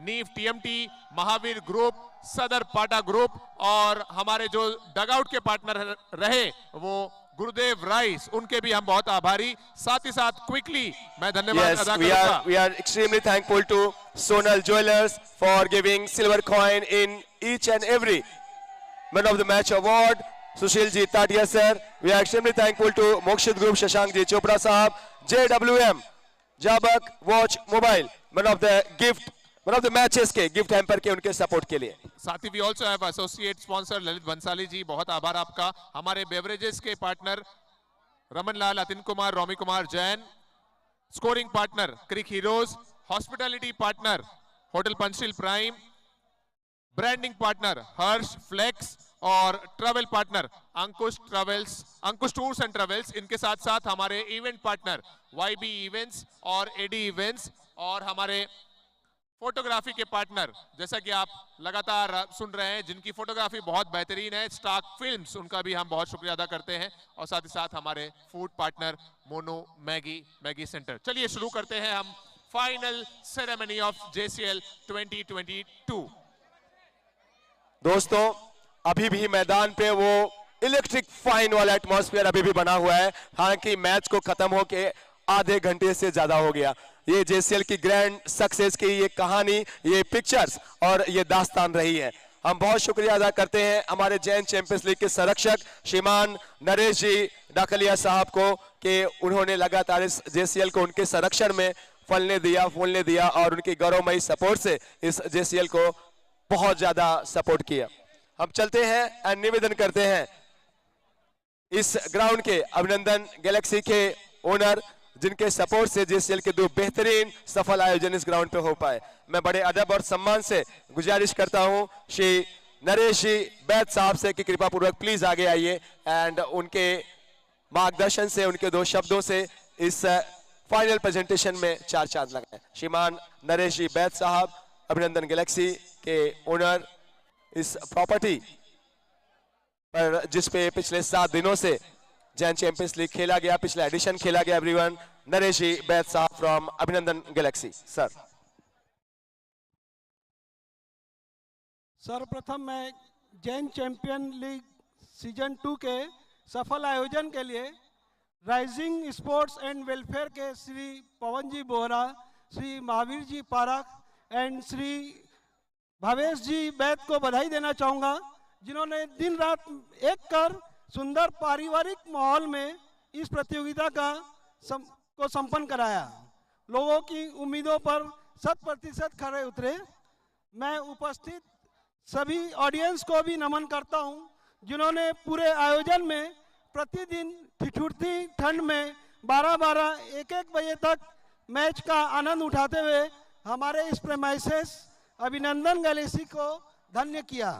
नीव TMT, Mahavir group, सदर पाटा ग्रुप और हमारे जो डगआउट के पार्टनर रहे वो गुरुदेव राइस, उनके भी हम बहुत आभारी। साथ ही साथ क्विकली मैं धन्यवाद अदा करूंगा। We are extremely thankful to Sonal Jewelers for giving silver coin in each and every Man of the Match award. Sushil ji Tatia sir, we are extremely thankful to Mokshit Group, Shashank ji Chopra sahab, JWM Jabak Watch Mobile, Man of the Matches के gift hamper के उनके support के लिए। साथ ही we also have associate sponsor Lalit Bansali ji, बहुत आभार आपका। हमारे बेवरेजेस के partner Raman Lal, Atin Kumar, Romi Kumar Jain, scoring partner Cric Heroes, hospitality partner hotel Panchsheel prime, branding partner Harsh flex और travel partner Ankush tours and travels. इनके साथ साथ हमारे इवेंट पार्टनर वाईबी इवेंट्स और एडी इवेंट्स और हमारे फोटोग्राफी के पार्टनर, जैसा कि आप लगातार सुन रहे हैं, जिनकी फोटोग्राफी बहुत बेहतरीन है, स्टार्क फिल्म्स, उनका भी हम बहुत शुक्रिया अदा करते हैं। और साथ ही साथ हमारे food partner mono Maggi centre. चलिए शुरू करते हैं हम फाइनल सेरेमनी ऑफ जेसीएल 2022। दोस्तों अभी भी मैदान पे वो इलेक्ट्रिक फाइन वाला एटमॉस्फेयर अभी भी बना हुआ है, हालांकि मैच को खत्म होके आधे घंटे से ज्यादा हो गया। ये जेसीएल की ग्रैंड सक्सेस की ये कहानी, ये पिक्चर्स और ये दास्तान रही है। हम बहुत शुक्रिया अदा करते हैं हमारे जैन चैंपियंस लीग के संरक्षक श्रीमान नरेश जी डाकलिया साहब को कि उन्होंने लगातार इस जेसीएल को उनके संरक्षण में फूलने दिया और उनकी गौरवमयी सपोर्ट से इस जेसीएल को बहुत ज्यादा सपोर्ट किया। हम चलते हैं और निवेदन करते हैं इस ग्राउंड के अभिनंदन गैलेक्सी के ओनर, जिनके सपोर्ट से जेसीएल के दो बेहतरीन सफल आयोजन इस ग्राउंड पे हो पाए। मैं बड़े अदब और सम्मान से गुजारिश करता हूं श्री नरेश जी बैद साहब से कि कृपा पूर्वक प्लीज आगे आइए एंड उनके मार्गदर्शन से, उनके दो शब्दों से इस फाइनल प्रेजेंटेशन में चार चांद लगाए। श्रीमान नरेश जी बैद साहब, अभिनंदन गैलेक्सी के ओनर, इस प्रॉपर्टी पर जिसपे पिछले 7 दिनों से जैन चैंपियंस लीग खेला गया, पिछला एडिशन खेला गया। एवरीवन, नरेश जी बैद साहब फ्रॉम अभिनंदन गैलेक्सी। सर सर्वप्रथम मैं जैन चैंपियन लीग सीजन 2 के सफल आयोजन के लिए राइजिंग स्पोर्ट्स एंड वेलफेयर के श्री पवन जी बोहरा, श्री महावीर जी पारक एंड श्री भावेश जी बैद को बधाई देना चाहूँगा, जिन्होंने दिन रात एक कर सुंदर पारिवारिक माहौल में इस प्रतियोगिता को संपन्न कराया। लोगों की उम्मीदों पर 100% खरे उतरे। मैं उपस्थित सभी ऑडियंस को भी नमन करता हूं, जिन्होंने पूरे आयोजन में प्रतिदिन ठिठुरती ठंड में 12-12, 1-1 बजे तक मैच का आनंद उठाते हुए हमारे इस प्रेमाइसेस अभिनंदन गैलेक्सी को धन्य किया।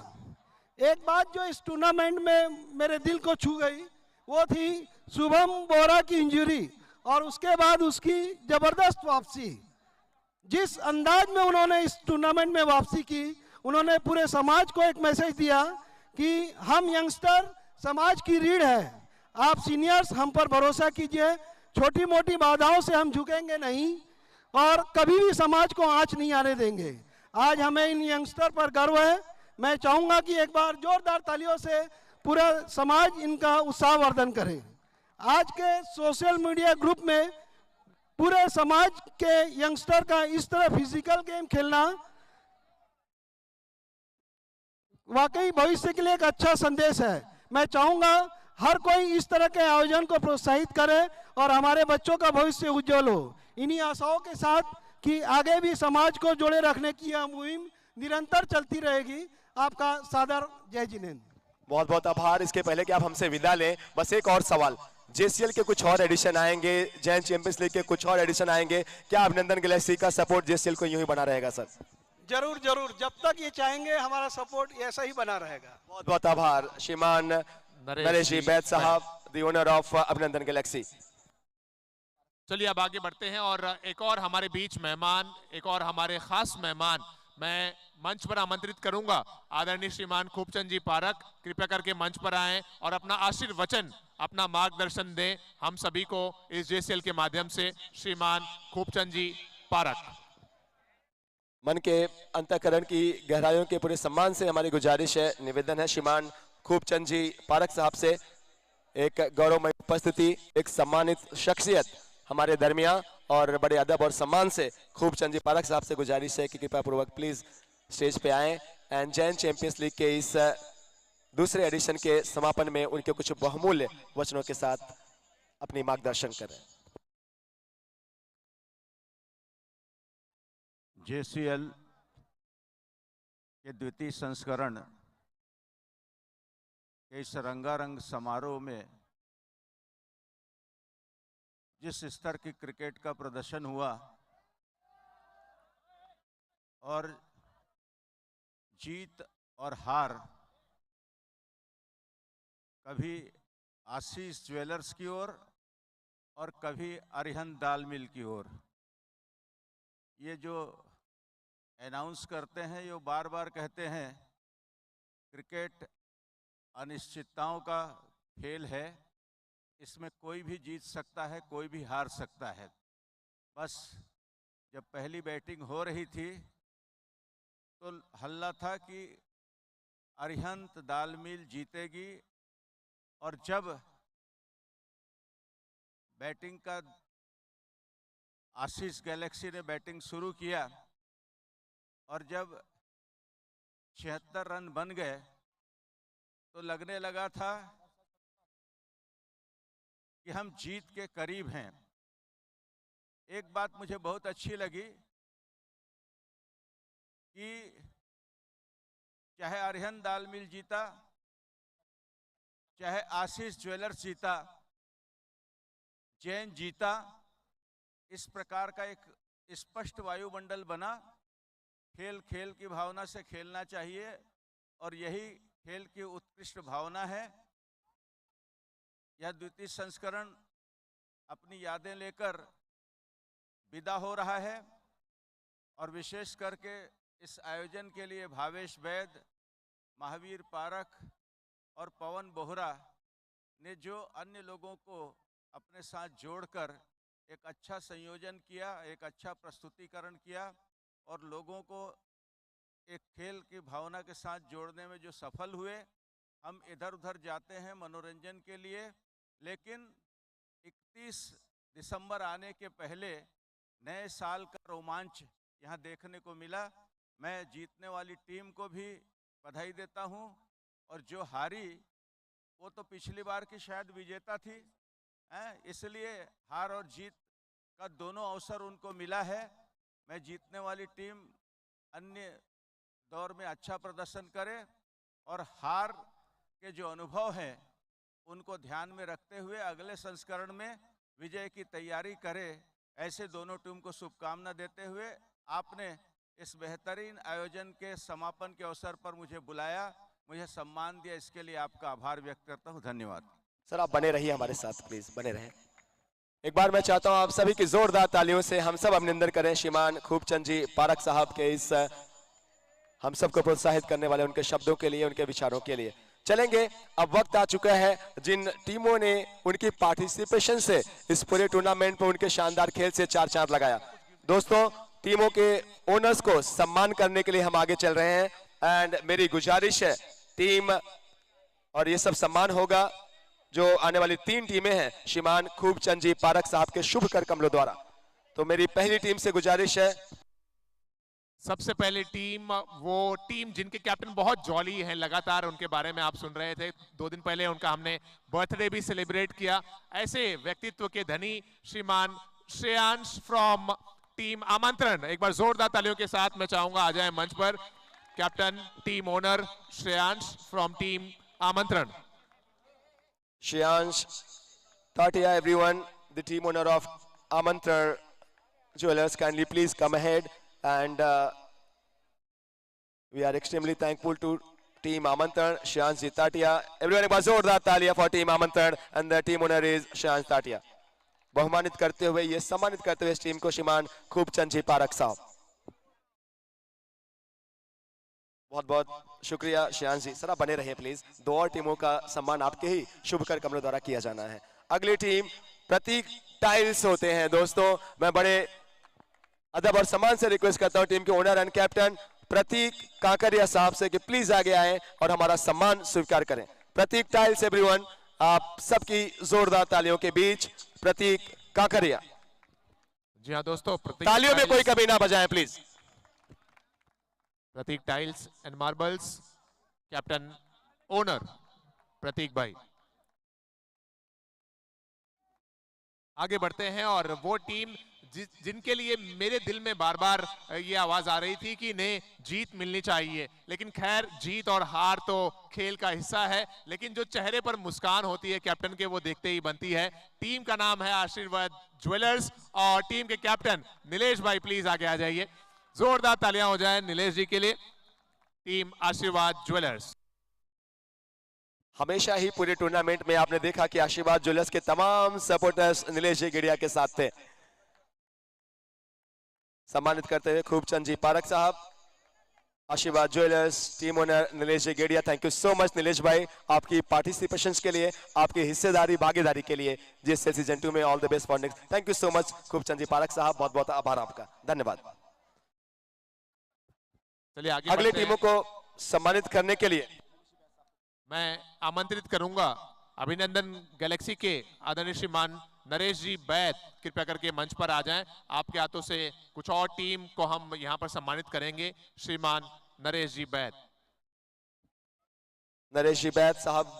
एक बात जो इस टूर्नामेंट में मेरे दिल को छू गई वो थी शुभम बोरा की इंजरी और उसके बाद उसकी जबरदस्त वापसी। जिस अंदाज में उन्होंने इस टूर्नामेंट में वापसी की, उन्होंने पूरे समाज को एक मैसेज दिया कि हम यंगस्टर समाज की रीढ़ है, आप सीनियर्स हम पर भरोसा कीजिए, छोटी मोटी बाधाओं से हम झुकेंगे नहीं और कभी भी समाज को आंच नहीं आने देंगे। आज हमें इन यंगस्टर पर गर्व है। मैं चाहूंगा कि एक बार जोरदार तालियों से पूरा समाज इनका उत्साहवर्धन करे। आज के सोशल मीडिया ग्रुप में पूरे समाज के यंगस्टर का इस तरह फिजिकल गेम खेलना वाकई भविष्य के लिए एक अच्छा संदेश है। मैं चाहूंगा हर कोई इस तरह के आयोजन को प्रोत्साहित करे और हमारे बच्चों का भविष्य उज्जवल हो। इन्हीं आशाओं के साथ कि आगे भी समाज को जोड़े रखने की यह मुहिम निरंतर चलती रहेगी। आपका सादर जय जिनेंद्र। बहुत बहुत आभार। इसके पहले कि आप हमसे विदा लें, बस एक और सवाल, जेसीएल के कुछ और एडिशन आएंगे, जैन चैंपियंस लीग के कुछ और एडिशन आएंगे, क्या अभिनंदन गैलेक्सी का सपोर्ट जेसीएल को यूं ही बना रहेगा? सर जरूर जरूर, जब तक ये चाहेंगे हमारा सपोर्ट ऐसा ही बना रहेगा। बहुत बहुत आभार श्रीमान नरेश जी बैद साहब, द ओनर ऑफ अभिनंदन गैलेक्सी। चलिए अब आगे बढ़ते हैं और एक और हमारे बीच मेहमान, एक और हमारे खास मेहमान मैं मंच पर आमंत्रित करूंगा। आदरणीय श्रीमान खूबचंद जी पारक कृपया करके मंच पर आएं और अपना आशीर्वचन, अपना मार्गदर्शन दें हम सभी को इस जेसीएल के माध्यम से। श्रीमान खूबचंद जी पारक। मन के अंतःकरण की गहराइयों के पूरे सम्मान से हमारी गुजारिश है, निवेदन है श्रीमान खूबचंद जी पारक साहब से, एक गौरवमय उपस्थिति, एक सम्मानित शख्सियत हमारे दरमियान, और बड़े अदब और सम्मान से खूबचंद जी पारक साहब से गुजारिश है कि कृपया पूर्वक प्लीज स्टेज पे आएं एंड जैन चैंपियंस लीग के इस दूसरे एडिशन के समापन में उनके कुछ बहुमूल्य वचनों के साथ अपनी मार्गदर्शन करें। JCL के द्वितीय संस्करण के इस रंगारंग समारोह में जिस स्तर की क्रिकेट का प्रदर्शन हुआ और जीत और हार कभी आशीष ज्वेलर्स की ओर और कभी अरिहंत दाल मिल की ओर, ये जो अनाउंस करते हैं, ये बार बार कहते हैं क्रिकेट अनिश्चितताओं का खेल है, इसमें कोई भी जीत सकता है, कोई भी हार सकता है। बस जब पहली बैटिंग हो रही थी तो हल्ला था कि अरिहंत दाल मिल जीतेगी, और जब बैटिंग का आशीष गैलेक्सी ने बैटिंग शुरू किया और जब 76 रन बन गए तो लगने लगा था कि हम जीत के करीब हैं। एक बात मुझे बहुत अच्छी लगी कि चाहे अरिहंत दाल मिल जीता, चाहे आशीष ज्वेलर्स जीता, जैन जीता, इस प्रकार का एक स्पष्ट वायुमंडल बना। खेल खेल की भावना से खेलना चाहिए और यही खेल की उत्कृष्ट भावना है। यह द्वितीय संस्करण अपनी यादें लेकर विदा हो रहा है और विशेष करके इस आयोजन के लिए भावेश वैद, महावीर पारक और पवन बोहरा ने जो अन्य लोगों को अपने साथ जोड़कर एक अच्छा संयोजन किया, एक अच्छा प्रस्तुतिकरण किया और लोगों को एक खेल की भावना के साथ जोड़ने में जो सफल हुए। हम इधर उधर जाते हैं मनोरंजन के लिए, लेकिन 31 दिसंबर आने के पहले नए साल का रोमांच यहाँ देखने को मिला। मैं जीतने वाली टीम को भी बधाई देता हूँ, और जो हारी वो तो पिछली बार की शायद विजेता थी, इसलिए हार और जीत का दोनों अवसर उनको मिला है। मैं जीतने वाली टीम अन्य दौर में अच्छा प्रदर्शन करे और हार के जो अनुभव हैं उनको ध्यान में रखते हुए अगले संस्करण में विजय की तैयारी करे, ऐसे दोनों टीम को शुभकामना देते हुए आपने इस बेहतरीन आयोजन के समापन के अवसर पर मुझे बुलाया, मुझे सम्मान दिया, इसके लिए आपका आभार व्यक्त करता हूं। धन्यवाद। सर आप बने रहिए हमारे साथ, प्लीज बने रहें। एक बार मैं चाहता हूं आप सभी की जोरदार तालियों से हम सब अभिनंदन करें श्रीमान खूबचंद जी पारक साहब के इस हम सबको प्रोत्साहित करने वाले उनके शब्दों के लिए, उनके विचारों के लिए। चलेंगे, अब वक्त आ चुका है जिन टीमों ने उनकी पार्टिसिपेशन से इस पूरे टूर्नामेंट में उनके शानदार खेल से चार चांद लगाया। दोस्तों, टीमों के ओनर्स को सम्मान करने के लिए हम आगे चल रहे हैं एंड मेरी गुजारिश है टीम, और ये सब सम्मान होगा जो आने वाली 3 टीमें हैं श्रीमान खूबचंद जी पारक साहब के शुभ कर कमलों द्वारा। तो मेरी पहली टीम से गुजारिश है, सबसे पहले टीम, वो टीम जिनके कैप्टन बहुत जॉली हैं, लगातार उनके बारे में आप सुन रहे थे, 2 दिन पहले उनका हमने बर्थडे भी सेलिब्रेट किया। ऐसे व्यक्तित्व के धनी श्रीमान श्रेयांश फ्रॉम टीम आमंत्रण, एक बार जोरदार तालियों के साथ मैं चाहूंगा आ जाए मंच पर captain team owner Shreyansh from team आमंत्रण। Shreyansh Tatia, everyone, the team owner of Amantran Jewelers, kindly please come ahead, and we are extremely thankful to team Amantran, Shreyansh Tatia. Everyone, एक बार जोरदार तालियां for team Amantran, and the team owner is Shreyansh Tatia. बहुमानित करते हुए, ये सम्मानित करते हुए इस टीम को श्रीमान खूबचंद जी पारक साहब। बहुत बहुत शुक्रिया श्रेयांश जी। सर आप बने रहिए प्लीज, 2 और टीमों का सम्मान आपके ही शुभ कर कमलों द्वारा किया जाना है। अगली टीम प्रतीक टाइल्स होते हैं। दोस्तों, मैं बड़े अदब और सम्मान से रिक्वेस्ट करता हूं टीम के ओनर एंड कैप्टन प्रतीक काकरिया साहब से कि प्लीज आगे आए और हमारा सम्मान स्वीकार करें। प्रतीक टाइल्स एवरीवन, आप सबकी जोरदार तालियों के बीच प्रतीक काकरिया। जी हाँ दोस्तों, तालियों में कोई कभी ना बजाएं please. Prateek tiles and marbles captain owner Prateek भाई। आगे बढ़ते हैं और वो टीम जिनके लिए मेरे दिल में बार बार ये आवाज आ रही थी कि इन्हें जीत मिलनी चाहिए, लेकिन खैर जीत और हार तो खेल का हिस्सा है, लेकिन जो चेहरे पर मुस्कान होती है कैप्टन के वो देखते ही बनती है। टीम का नाम है आशीर्वाद ज्वेलर्स और टीम के कैप्टन नीलेश भाई प्लीज आगे आ जाइए। जोरदार तालियां हो जाए नीलेश जी के लिए। टीम आशीर्वाद ज्वेलर्स। हमेशा ही पूरे टूर्नामेंट में आपने देखा कि आशीर्वाद ज्वेलर्स के तमाम सपोर्टर्स नीलेश जी गेड़िया के साथ थे। सम्मानित करते हुए खूबचंद जी पारक साहब, Ashirwad jewellers team owner Nilesh ji Gediya. Thank you so much Nilesh भाई आपकी पार्टिसिपेशन के लिए, आपकी हिस्सेदारी भागीदारी के लिए जीएसएल सीजन 2 में। All the best for next. Thank you so much Khubchand ji Parak साहब, बहुत बहुत आभार आपका, धन्यवाद। चलिए आगे अगले बढ़ते हैं। टीमों को सम्मानित करने के लिए मैं आमंत्रित करूंगा अभिनंदन गैलेक्सी के आदरणीय श्रीमान नरेश जी बैद, कृपया करके मंच पर आ जाएं। आपके हाथों से कुछ और टीम को हम यहां पर सम्मानित करेंगे। श्रीमान नरेश जी बैद। नरेश जी बैद साहब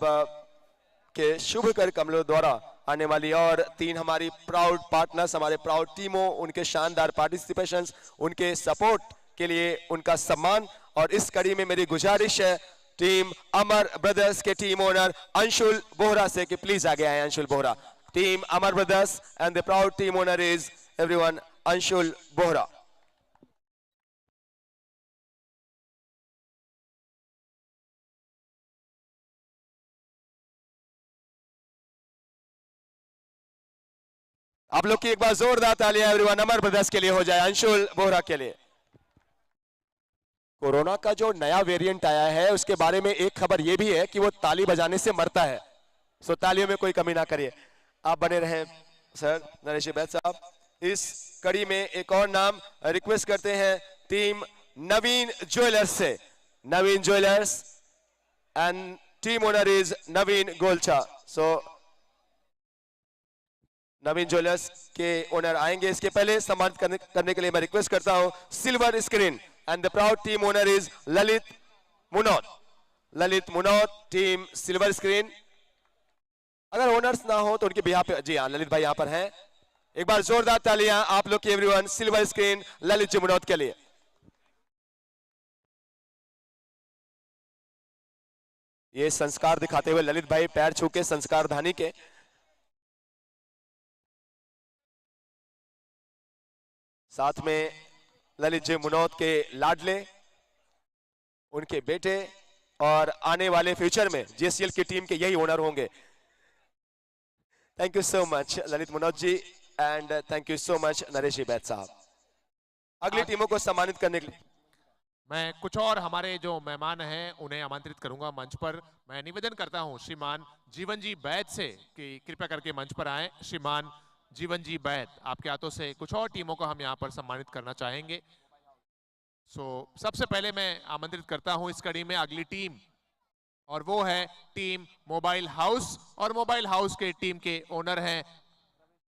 के शुभ कर कमलों द्वारा आने वाली और 3 हमारी प्राउड पार्टनर्स, हमारे प्राउड टीमों, उनके शानदार पार्टिसिपेशंस, उनके सपोर्ट के लिए उनका सम्मान। और इस कड़ी में मेरी गुजारिश है टीम अमर ब्रदर्स के टीम ओनर अंशुल बोहरा से कि प्लीज आगे आए। Anshul Bohra, team Amar brothers and the proud team owner is everyone Anshul Bohra. आप लोग की एक बार जोरदार तालियां एवरीवन अमर ब्रदर्स के लिए हो जाए, अंशुल बोहरा के लिए। कोरोना का जो नया वेरिएंट आया है उसके बारे में एक खबर यह भी है कि वो ताली बजाने से मरता है, सो तालियों में कोई कमी ना करिए। आप बने रहें सर नरेश बैद साहब। इस कड़ी में एक और नाम रिक्वेस्ट करते हैं टीम नवीन ज्वेलर्स से। Naveen jewellers and team owner is Naveen Golcha. So Naveen jewellers के ओनर आएंगे, इसके पहले सम्मानित करने के लिए मैं रिक्वेस्ट करता हूं silver screen and the proud team owner is Lalit Munot. Lalit Munot team silver screen. अगर ओनर्स ना हो तो उनके बिहाफ पे, जी हाँ ललित भाई यहां पर हैं। एक बार जोरदार तालियां आप लोग की everyone silver screen Lalit ji मुनौत के लिए। ये संस्कार दिखाते हुए ललित भाई पैर छू के संस्कार धानी के। साथ में ललित जी मुनौत के लाडले, उनके बेटे और आने वाले फ्यूचर में जीएसएल की टीम के यही ओनर होंगे। Thank you so much Lalit Munot ji and thank you so much Naresh ji Baid साहब। अगली टीमों को सम्मानित करने के लिए मैं कुछ और हमारे जो मेहमान हैं उन्हें आमंत्रित करूंगा मंच पर। मैं निवेदन करता हूं श्रीमान जीवन जी बैद से कि कृपया करके मंच पर आएं। श्रीमान जीवन जी बैद, आपके हाथों से कुछ और टीमों को हम यहां पर सम्मानित करना चाहेंगे। सबसे पहले मैं आमंत्रित करता हूं इस कड़ी में अगली टीम, और वो है टीम मोबाइल हाउस। और मोबाइल हाउस के टीम के ओनर हैं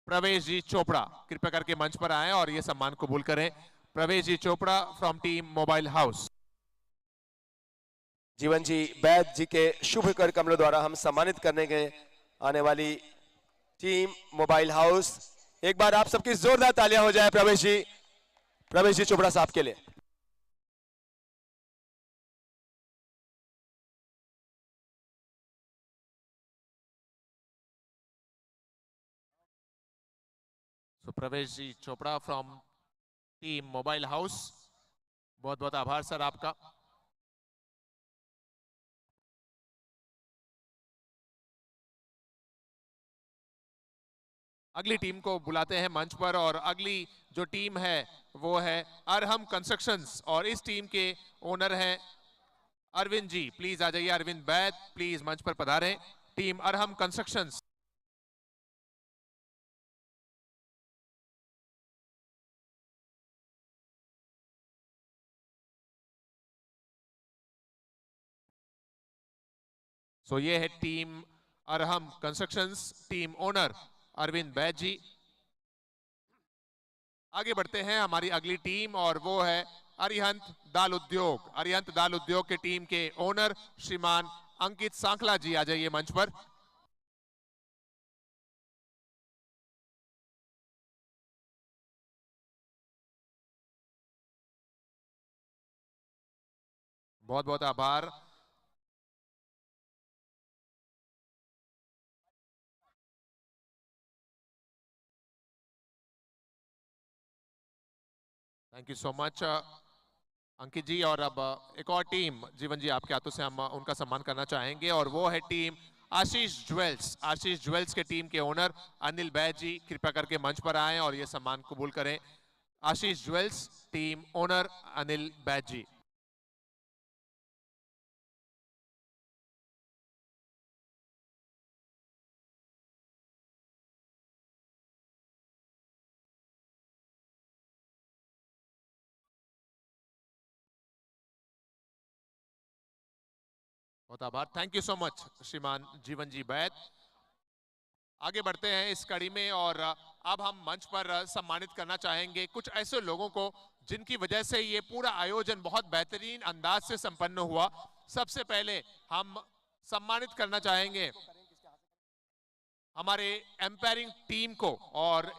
प्रवेश जी चोपड़ा। कृपया करके मंच पर आएं और ये सम्मान कबूल करें। Pravesh ji Chopra from team mobile house. Jeevan ji बैद जी के शुभ कर कमलों द्वारा हम सम्मानित करने के आने वाली टीम मोबाइल हाउस। एक बार आप सबकी जोरदार तालियां हो जाए प्रवेश जी चोपड़ा साहब के लिए। Pravesh ji Chopra from team mobile house, बहुत बहुत आभार सर आपका। अगली टीम को बुलाते हैं मंच पर, और अगली जो टीम है वो है अरहम कंस्ट्रक्शंस, और इस टीम के ओनर हैं अरविंद जी। प्लीज आ जाइए अरविंद बैद, प्लीज मंच पर पधारें। Team Arham constructions. सो ये है team Arham constructions, team owner Arvind Baij ji. आगे बढ़ते हैं हमारी अगली टीम और वो है अरिहंत दाल उद्योग। अरिहंत दाल उद्योग के टीम के ओनर श्रीमान अंकित सांखला जी, आ जाइए मंच पर। बहुत बहुत आभार। थैंक यू सो मच अंकित जी। और अब एक और टीम जीवन जी आपके हाथों से हम उनका सम्मान करना चाहेंगे और वो है टीम आशीष ज्वेल्स। आशीष ज्वेल्स के टीम के ओनर अनिल बैज जी, कृपया करके मंच पर आएं और ये सम्मान कबूल करें। Ashish jewels team owner Anil Baij ji. बहुत आभार, थैंक यू सो मच श्रीमान जीवन जी बैद। आगे बढ़ते हैं इस कड़ी में और अब हम मंच पर सम्मानित करना चाहेंगे कुछ ऐसे लोगों को जिनकी वजह से ये पूरा आयोजन बहुत बेहतरीन अंदाज से संपन्न हुआ। सबसे पहले हम सम्मानित करना चाहेंगे हमारे एम्पायरिंग टीम को, और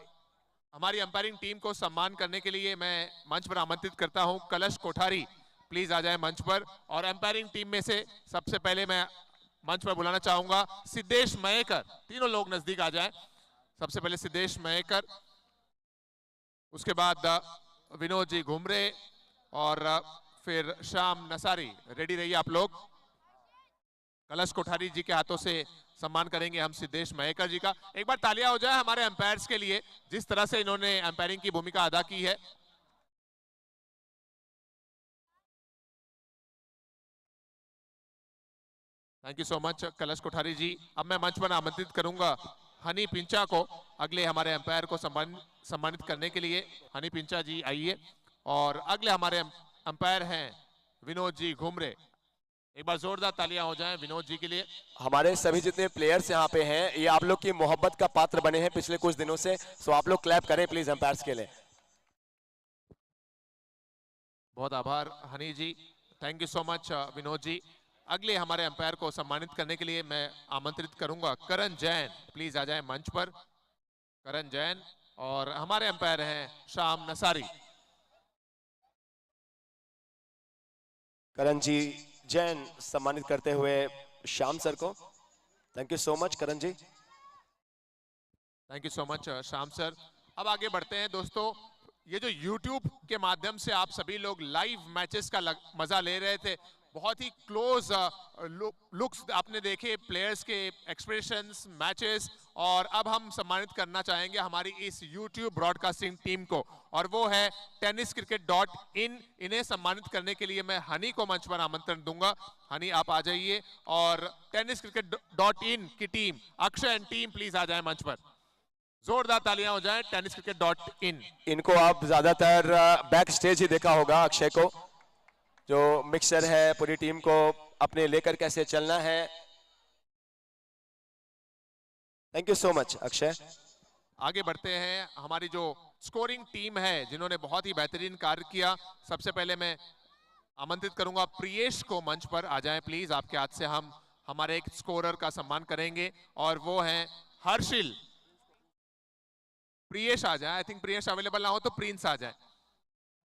हमारी एम्पायरिंग टीम को सम्मान करने के लिए मैं मंच पर आमंत्रित करता हूं कलश कोठारी, प्लीज आ जाए मंच पर। और एम्पायरिंग टीम में से सबसे पहले मैं मंच पर बुलाना चाहूंगा सिद्धेश मयेकर। तीनों लोग नजदीक आ जाएं। सबसे पहले सिद्धेश मयेकर, उसके बाद विनोद जी घुमरे और फिर श्याम नसारी। रेडी रहिए आप लोग। कलश कोठारी जी के हाथों से सम्मान करेंगे हम सिद्धेश मयेकर जी का। एक बार तालियां हो जाए हमारे एम्पायर्स के लिए, जिस तरह से इन्होंने एम्पायरिंग की भूमिका अदा की है। थैंक यू सो मच कलश कोठारी जी। अब मैं मंच पर आमंत्रित करूंगा हनी पिंचा को, अगले हमारे एम्पायर को सम्मानित करने के लिए। हनी पिंचा जी आइए। और अगले हमारे एम्पायर हैं विनोद जी घुमरे। एक बार जोरदार तालियां हो जाएं विनोद जी के लिए। हमारे सभी जितने प्लेयर्स यहाँ पे हैं ये आप लोग की मोहब्बत का पात्र बने हैं पिछले कुछ दिनों से, सो आप लोग क्लैप करें प्लीज एम्पायर्स के लिए। बहुत आभार Honey ji, thank you so much Vinod ji. अगले हमारे एम्पायर को सम्मानित करने के लिए मैं आमंत्रित करूंगा करण जैन, प्लीज आ जाए मंच पर करण जैन। और हमारे एम्पायर हैं श्याम नसारी। करण जी जैन सम्मानित करते हुए श्याम सर को। Thank you so much Karan ji. Thank you so much Shyam sir. अब आगे बढ़ते हैं दोस्तों। ये जो YouTube के माध्यम से आप सभी लोग लाइव मैचेस का मजा ले रहे थे, बहुत ही क्लोज लुक्स आपने देखे, प्लेयर्स के एक्सप्रेशंस, मैचेस। और अब हम सम्मानित करना चाहेंगे हमारी इस YouTube ब्रॉडकास्टिंग टीम को, और वो है tenniscricket.in। इन्हें सम्मानित करने के लिए मैं हनी को मंच पर आमंत्रण दूंगा। हनी आप आ जाइए। और tenniscricket.in की team Akshay and team please आ जाए मंच पर। जोरदार तालियां हो जाएं tenniscricket.in। इनको आप ज्यादातर बैक स्टेज ही देखा होगा, अक्षय को जो मिक्सर है पूरी टीम को अपने लेकर कैसे चलना है। Thank you so much Akshay. आगे बढ़ते हैं हमारी जो स्कोरिंग टीम है जिन्होंने बहुत ही बेहतरीन कार्य किया। सबसे पहले मैं आमंत्रित करूंगा प्रियेश को मंच पर आ जाएं प्लीज। आपके हाथ से हम हमारे एक स्कोरर का सम्मान करेंगे और वो हैं हर्षिल। प्रियेश आ जाए, आई थिंक प्रियेश अवेलेबल ना हो तो प्रिंस आ जाए,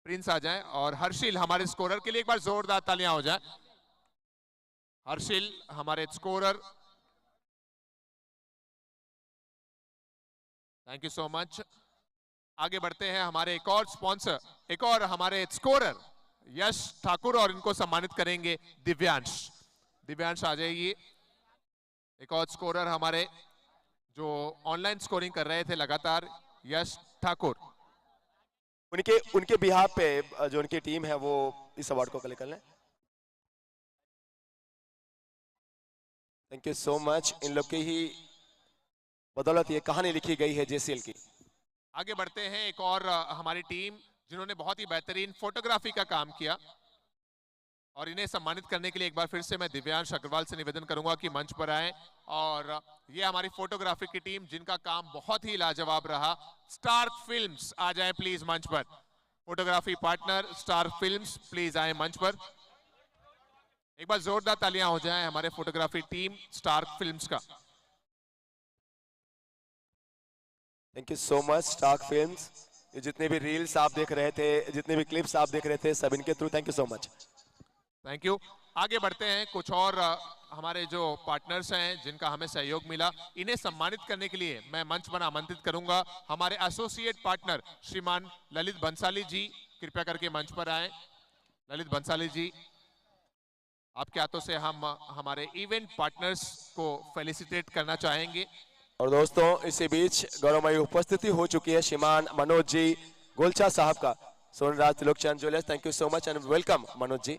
प्रिंस आ जाए। और हर्षिल हमारे स्कोरर के लिए एक बार जोरदार तालियां हो जाए। हर्षिल हमारे scorer, thank you so much. आगे बढ़ते हैं हमारे एक और स्पॉन्सर, एक और हमारे स्कोरर यश ठाकुर, और इनको सम्मानित करेंगे दिव्यांश। दिव्यांश आ जाइए। एक और स्कोरर हमारे जो ऑनलाइन स्कोरिंग कर रहे थे लगातार, यश ठाकुर। उनके बिहाफ पे जो उनकी टीम है वो इस अवार्ड को कलेक्ट कर लें। Thank you so much. इन लोग की ही बदौलत ये कहानी लिखी गई है जेसीएल की। आगे बढ़ते हैं एक और हमारी टीम जिन्होंने बहुत ही बेहतरीन फोटोग्राफी का काम किया, और इन्हें सम्मानित करने के लिए एक बार फिर से मैं दिव्यांश अग्रवाल से निवेदन करूंगा कि मंच पर आए। और ये हमारी फोटोग्राफी की टीम जिनका काम बहुत ही लाजवाब रहा, स्टार फिल्म्स आ जाए प्लीज मंच पर। Photography partner star films please आए मंच पर। एक बार जोरदार तालियां हो जाएं हमारे फोटोग्राफी टीम स्टार फिल्म्स का। Thank you so much star films. ये जितने भी रील्स आप देख रहे थे, जितने भी क्लिप्स आप देख रहे थे, सब इनके through. Thank you so much. Thank you. आगे बढ़ते हैं, कुछ और हमारे जो पार्टनर्स हैं जिनका हमें सहयोग मिला, इन्हें सम्मानित करने के लिए मैं मंच पर आमंत्रित करूंगा हमारे एसोसिएट पार्टनर श्रीमान ललित बंसाली जी। कृपया करके मंच पर आए। ललित बंसाली जी, आपके हाथों से हम हमारे इवेंट पार्टनर्स को फेलिसिटेट करना चाहेंगे। और दोस्तों इसी बीच गौरवमयी उपस्थिति हो चुकी है श्रीमान मनोज जी गोलचा साहब का, Sonraj Trilokchand jewellers. Thank you so much and welcome Manoj ji.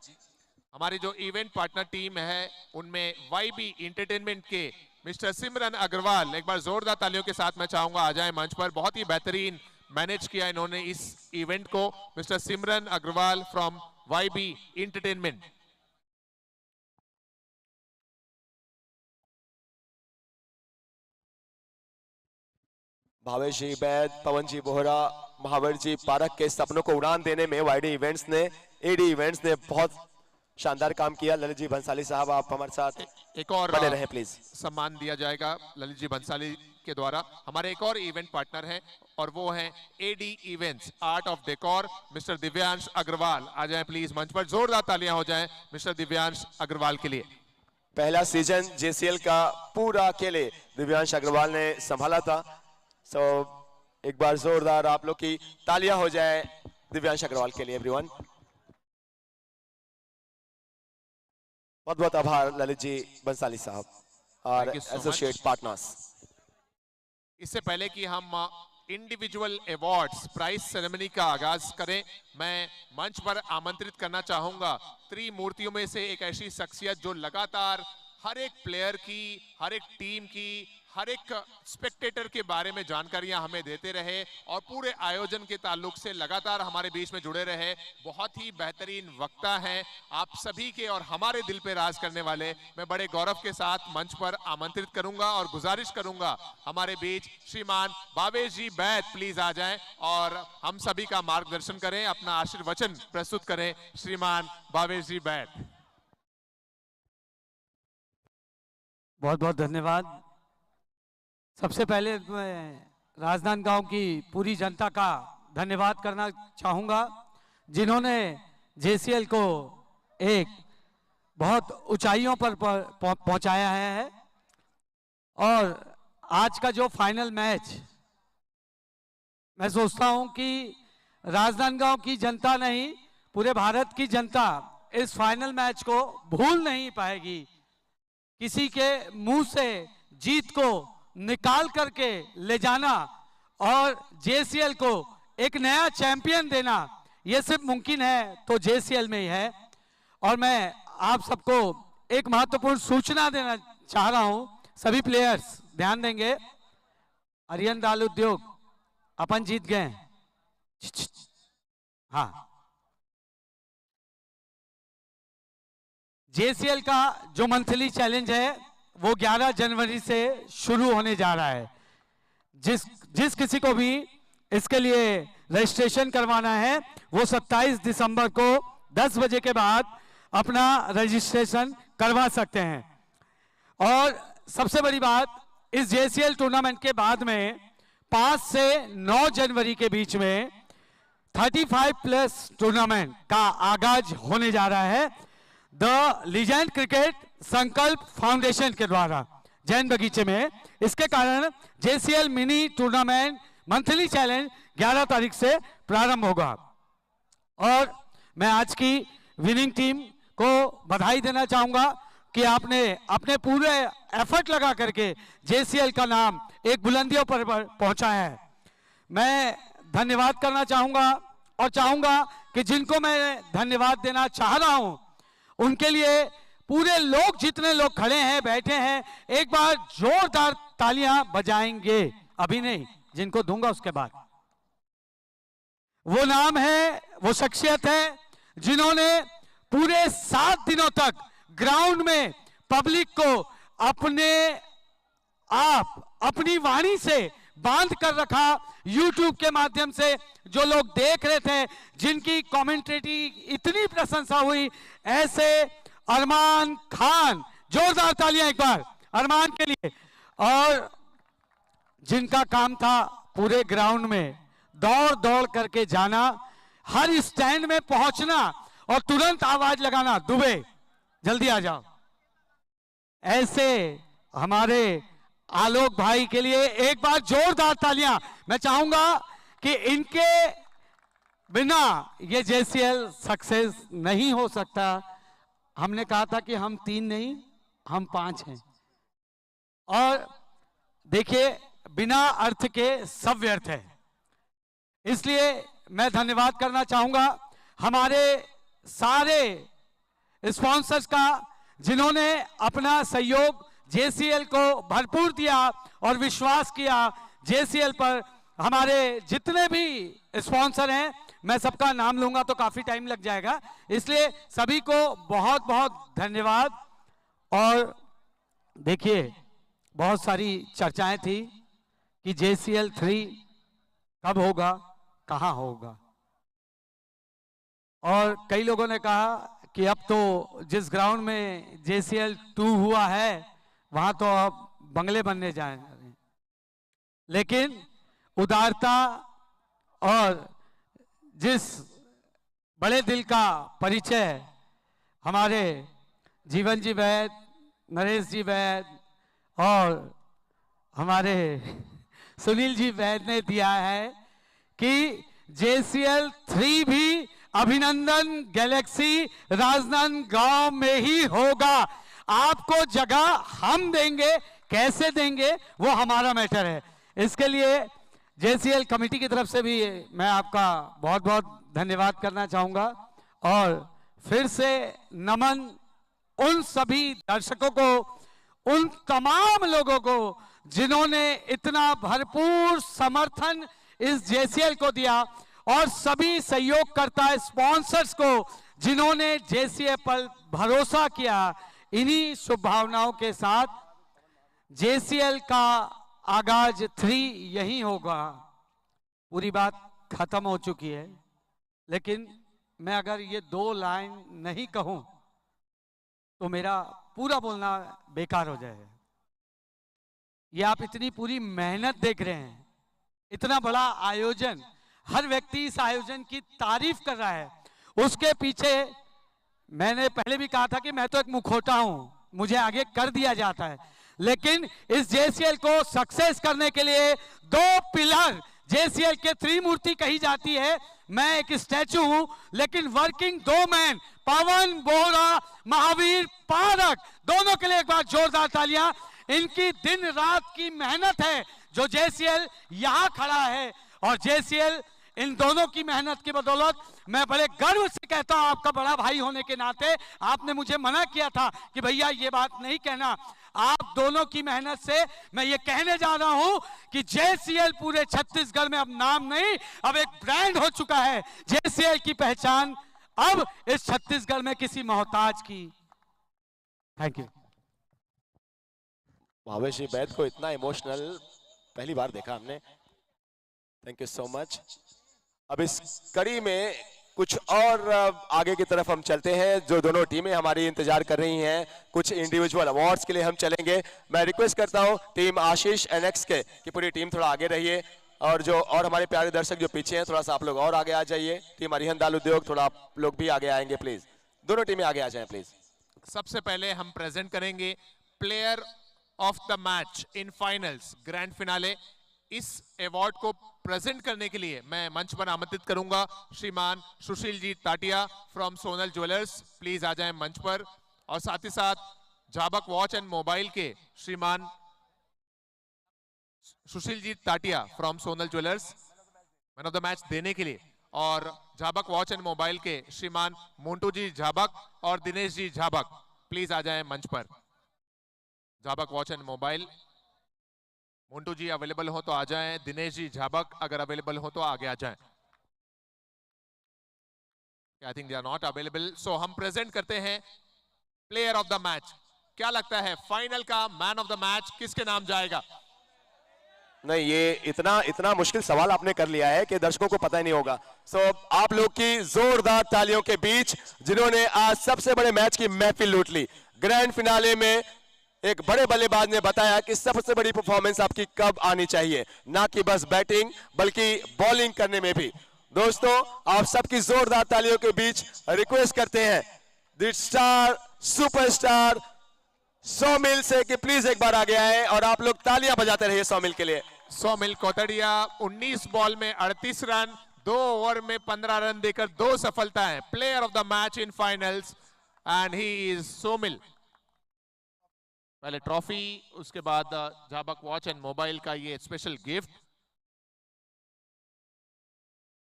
हमारी जो इवेंट पार्टनर टीम है उनमें वाईबी एंटरटेनमेंट के मिस्टर सिमरन अग्रवाल, एक बार जोरदार तालियों के साथ मैं चाहूंगा आ जाए मंच पर। बहुत ही बेहतरीन मैनेज किया इन्होंने इस इवेंट को। Mister Simran Agarwal from YB entertainment. Bhavesh ji Baid, Pawan ji Bohra, Mahavir ji Parak के सपनों को उड़ान देने में वाईडी इवेंट्स ने, एडी इवेंट्स ने बहुत शानदार काम किया। ललित जी बंसाली साहब आप हमारे साथ एक और बने रहें प्लीज। सम्मान दिया जाएगा ललित जी बंसाली के द्वारा। हमारे एक और इवेंट पार्टनर हैं और वो हैं AD events art of decor mister Divyansh Agrawal. आ जाएं प्लीज मंच पर। जोरदार तालियां हो जाएं मिस्टर दिव्यांश अग्रवाल के लिए। पहला सीजन जेसीएल का पूरा अकेले दिव्यांश अग्रवाल ने संभाला था। सो एक बार जोरदार आप लोग की तालियां हो जाए दिव्यांश अग्रवाल के लिए एवरीवन। बहुत बहुत आभार ललित जी बंसाली साहब और एसोसिएट पार्टनर्स। इससे पहले कि हम इंडिविजुअल अवार्ड्स प्राइज सेरेमनी का आगाज करें, मैं मंच पर आमंत्रित करना चाहूंगा त्रिमूर्तियों में से एक ऐसी शख्सियत जो लगातार हर एक प्लेयर की, हर एक टीम की, हर एक स्पेक्टेटर के बारे में जानकारियां हमें देते रहे और पूरे आयोजन के ताल्लुक से लगातार हमारे बीच में जुड़े रहे। बहुत ही बेहतरीन वक्ता हैं, आप सभी के और हमारे दिल पे राज करने वाले। मैं बड़े गौरव के साथ मंच पर आमंत्रित करूंगा और गुजारिश करूंगा हमारे बीच श्रीमान भावेश जी बैद प्लीज आ जाएं और हम सभी का मार्गदर्शन करें, अपना आशीर्वचन प्रस्तुत करें। श्रीमान भावेश जी बैद। बहुत बहुत धन्यवाद। सबसे पहले मैं राजनांदगांव की पूरी जनता का धन्यवाद करना चाहूँगा जिन्होंने जेसीएल को एक बहुत ऊंचाइयों पर पहुंचाया है। और आज का जो फाइनल मैच, मैं सोचता हूं कि राजनांदगांव की जनता नहीं, पूरे भारत की जनता इस फाइनल मैच को भूल नहीं पाएगी। किसी के मुंह से जीत को निकाल करके ले जाना और जेसीएल को एक नया चैंपियन देना, ये सिर्फ मुमकिन है तो जेसीएल में ही है। और मैं आप सबको एक महत्वपूर्ण सूचना देना चाह रहा हूं, सभी प्लेयर्स ध्यान देंगे। अरियन दाल उद्योग अपन जीत गए। हाँ, जेसीएल का जो मंथली चैलेंज है वो 11 जनवरी से शुरू होने जा रहा है। जिस किसी को भी इसके लिए रजिस्ट्रेशन करवाना है वो 27 दिसंबर को 10 बजे के बाद अपना रजिस्ट्रेशन करवा सकते हैं। और सबसे बड़ी बात, इस जेसीएल टूर्नामेंट के बाद में 5 से 9 जनवरी के बीच में 35+ टूर्नामेंट का आगाज होने जा रहा है द लीजेंड क्रिकेट संकल्प फाउंडेशन के द्वारा जैन बगीचे में। इसके कारण जेसीएल मिनी टूर्नामेंट मंथली चैलेंज 11 तारीख से प्रारंभ होगा। और मैं आज की विनिंग टीम को बधाई देना चाहूंगा कि आपने अपने पूरे एफर्ट लगा करके जेसीएल का नाम एक बुलंदियों पर पहुंचाया है। मैं धन्यवाद करना चाहूंगा और चाहूंगा कि जिनको मैं धन्यवाद देना चाह रहा हूं उनके लिए पूरे लोग, जितने लोग खड़े हैं बैठे हैं, एक बार जोरदार तालियां बजाएंगे। अभी नहीं, जिनको दूंगा उसके बाद। वो नाम है, वो शख्सियत है जिन्होंने पूरे 7 दिनों तक ग्राउंड में पब्लिक को अपने आप अपनी वाणी से बांध कर रखा। YouTube के माध्यम से जो लोग देख रहे थे, जिनकी कमेंट्री इतनी प्रशंसा हुई, ऐसे अरमान खान, जोरदार तालियां एक बार अरमान के लिए, और जिनका काम था पूरे ग्राउंड में दौड़ दौड़ करके जाना, हर स्टैंड में पहुंचना और तुरंत आवाज लगाना, दुबे जल्दी आ जाओ। ऐसे हमारे आलोक भाई के लिए एक बार जोरदार तालियां। मैं चाहूंगा कि इनके बिना ये JCL सक्सेस नहीं हो सकता। हमने कहा था कि हम 3 नहीं, हम 5 हैं, और देखिए बिना अर्थ के सब व्यर्थ है। इसलिए मैं धन्यवाद करना चाहूंगा हमारे सारे स्पॉन्सर्स का, जिन्होंने अपना सहयोग JCL को भरपूर दिया और विश्वास किया JCL पर। हमारे जितने भी स्पॉन्सर हैं, मैं सबका नाम लूंगा तो काफी टाइम लग जाएगा, इसलिए सभी को बहुत बहुत धन्यवाद। और देखिए बहुत सारी चर्चाएं थी कि JCL 3 कब होगा, कहां होगा, और कई लोगों ने कहा कि अब तो जिस ग्राउंड में JCL 2 हुआ है वहां तो अब बंगले बनने जा रहे हैं। लेकिन उदारता और जिस बड़े दिल का परिचय हमारे जीवन जी वैद, नरेश जी वैद और हमारे सुनील जी वैद ने दिया है कि JCL 3 भी अभिनंदन गैलेक्सी राजनांदगांव में ही होगा। आपको जगह हम देंगे, कैसे देंगे वो हमारा मैटर है। इसके लिए JCL कमेटी की तरफ से भी मैं आपका बहुत बहुत धन्यवाद करना चाहूंगा, और फिर से नमन उन सभी दर्शकों को, उन तमाम लोगों को जिन्होंने इतना भरपूर समर्थन इस JCL को दिया, और सभी सहयोगकर्ता स्पॉन्सर्स को जिन्होंने JCL पर भरोसा किया। इन्हीं शुभभावनाओं के साथ JCL का आगाज 3 यही होगा। पूरी बात खत्म हो चुकी है, लेकिन मैं अगर ये 2 लाइन नहीं कहूं तो मेरा पूरा बोलना बेकार हो जाएगा। ये आप इतनी पूरी मेहनत देख रहे हैं, इतना बड़ा आयोजन, हर व्यक्ति इस आयोजन की तारीफ कर रहा है। उसके पीछे मैंने पहले भी कहा था कि मैं तो एक मुखौटा हूं, मुझे आगे कर दिया जाता है, लेकिन इस JCL को सक्सेस करने के लिए 2 पिलर JCL के त्रिमूर्ति कही जाती है। मैं एक स्टैचू हूं, लेकिन वर्किंग 2 मैन, पवन बोहरा, महावीर पारक, दोनों के लिए एक बार जोरदार तालियां। इनकी दिन रात की मेहनत है जो JCL यहां खड़ा है, और JCL इन दोनों की मेहनत की बदौलत, मैं बड़े गर्व से कहता हूं, आपका बड़ा भाई होने के नाते, आपने मुझे मना किया था कि भैया ये बात नहीं कहना, आप दोनों की मेहनत से मैं ये कहने जा रहा हूं कि JCL पूरे छत्तीसगढ़ में अब नाम नहीं, अब एक ब्रांड हो चुका है। JCL की पहचान अब इस छत्तीसगढ़ में किसी मोहताज की। Thank you. भावेश वैद को इतना इमोशनल पहली बार देखा हमने। Thank you so much. अब इस कड़ी में कुछ और आगे की तरफ हम चलते हैं, जो दोनों टीमें हमारी इंतजार कर रही हैं। कुछ इंडिविजुअल अवार्ड्स के लिए हम चलेंगे। मैं रिक्वेस्ट करता हूं टीम आशीष NX के कि पूरी टीम थोड़ा आगे रहिए, और हमारे प्यारे दर्शक जो पीछे हैं थोड़ा सा आप लोग और आगे आ जाइए। टीम अरिहंत दाल उद्योग, थोड़ा आप लोग भी आगे आएंगे प्लीज, दोनों टीमें आगे आ जाएं प्लीज। सबसे पहले हम प्रेजेंट करेंगे player of the match in finals grand finale. इस अवार्ड को प्रेजेंट करने के लिए मैं मंच पर आमंत्रित करूंगा श्रीमान Sushil ji Tatiya from Sonal jewellers, please आ जाएं मंच पर। और साथ ही साथ झाबक वॉच एंड मोबाइल के श्रीमान Sushil ji Tatiya from Sonal jewellers man of the match देने के लिए, और झाबक वॉच एंड मोबाइल के श्रीमान मोन्टू जी झाबक और दिनेश जी झाबक, प्लीज आ जाएं मंच पर। Jhabak watch and mobile, Montu ji available हो तो आ जाएं, दिनेश जी झाबक अगर अवेलेबल हो तो आगे आ जाएं। I think they are not available, so हम प्रेजेंट करते हैं प्लेयर ऑफ द मैच। क्या लगता है फाइनल का मैन ऑफ द मैच किसके नाम जाएगा? नहीं, ये इतना मुश्किल सवाल आपने कर लिया है कि दर्शकों को पता ही नहीं होगा। सो आप लोग की जोरदार तालियों के बीच जिन्होंने आज सबसे बड़े मैच की महफिल लूट ली, ग्रैंड फिनाले में एक बड़े बल्लेबाज ने बताया कि सबसे बड़ी परफॉर्मेंस आपकी कब आनी चाहिए, ना कि बस बैटिंग बल्कि बॉलिंग करने में भी। दोस्तों, आप सबकी जोरदार तालियों के बीच रिक्वेस्ट करते हैं द स्टार सुपरस्टार सौमिल से कि प्लीज एक बार आगे आए और आप लोग तालियां बजाते रहिए सौमिल के लिए। सौमिल कोतड़िया 19 बॉल में 38 रन, 2 ओवर में 15 रन देकर 2 सफलताएं, player of the match in finals and he is Saumil. पहले ट्रॉफी, उसके बाद झाबक वॉच एंड मोबाइल का ये स्पेशल गिफ्ट,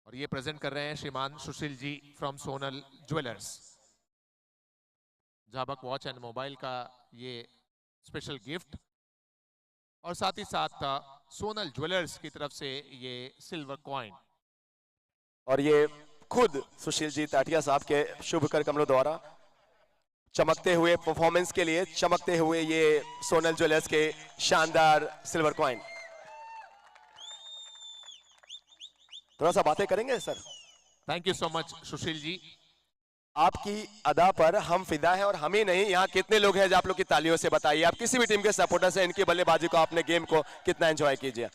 और ये प्रेजेंट कर रहे हैं श्रीमान Sushil ji from Sonal jewellers. Jhabak watch and mobile का ये स्पेशल गिफ्ट, और साथ ही साथ सोनल ज्वेलर्स की तरफ से ये सिल्वर कॉइन। और ये खुद सुशील जी ताटिया साहब के शुभ कर कमलों द्वारा चमकते हुए परफॉर्मेंस के लिए चमकते हुए ये सोनल ज्वेलर्स के शानदार सिल्वर कॉइन। थोड़ा सा बातें करेंगे sir? Thank you so much Sushil ji. आपकी अदा पर हम फिदा हैं, और हम ही नहीं, यहाँ कितने लोग हैं जो आप लोग की तालियों से बताइए, आप किसी भी टीम के सपोर्टर से इनकी बल्लेबाजी को, आपने गेम को कितना एंजॉय कीजिए।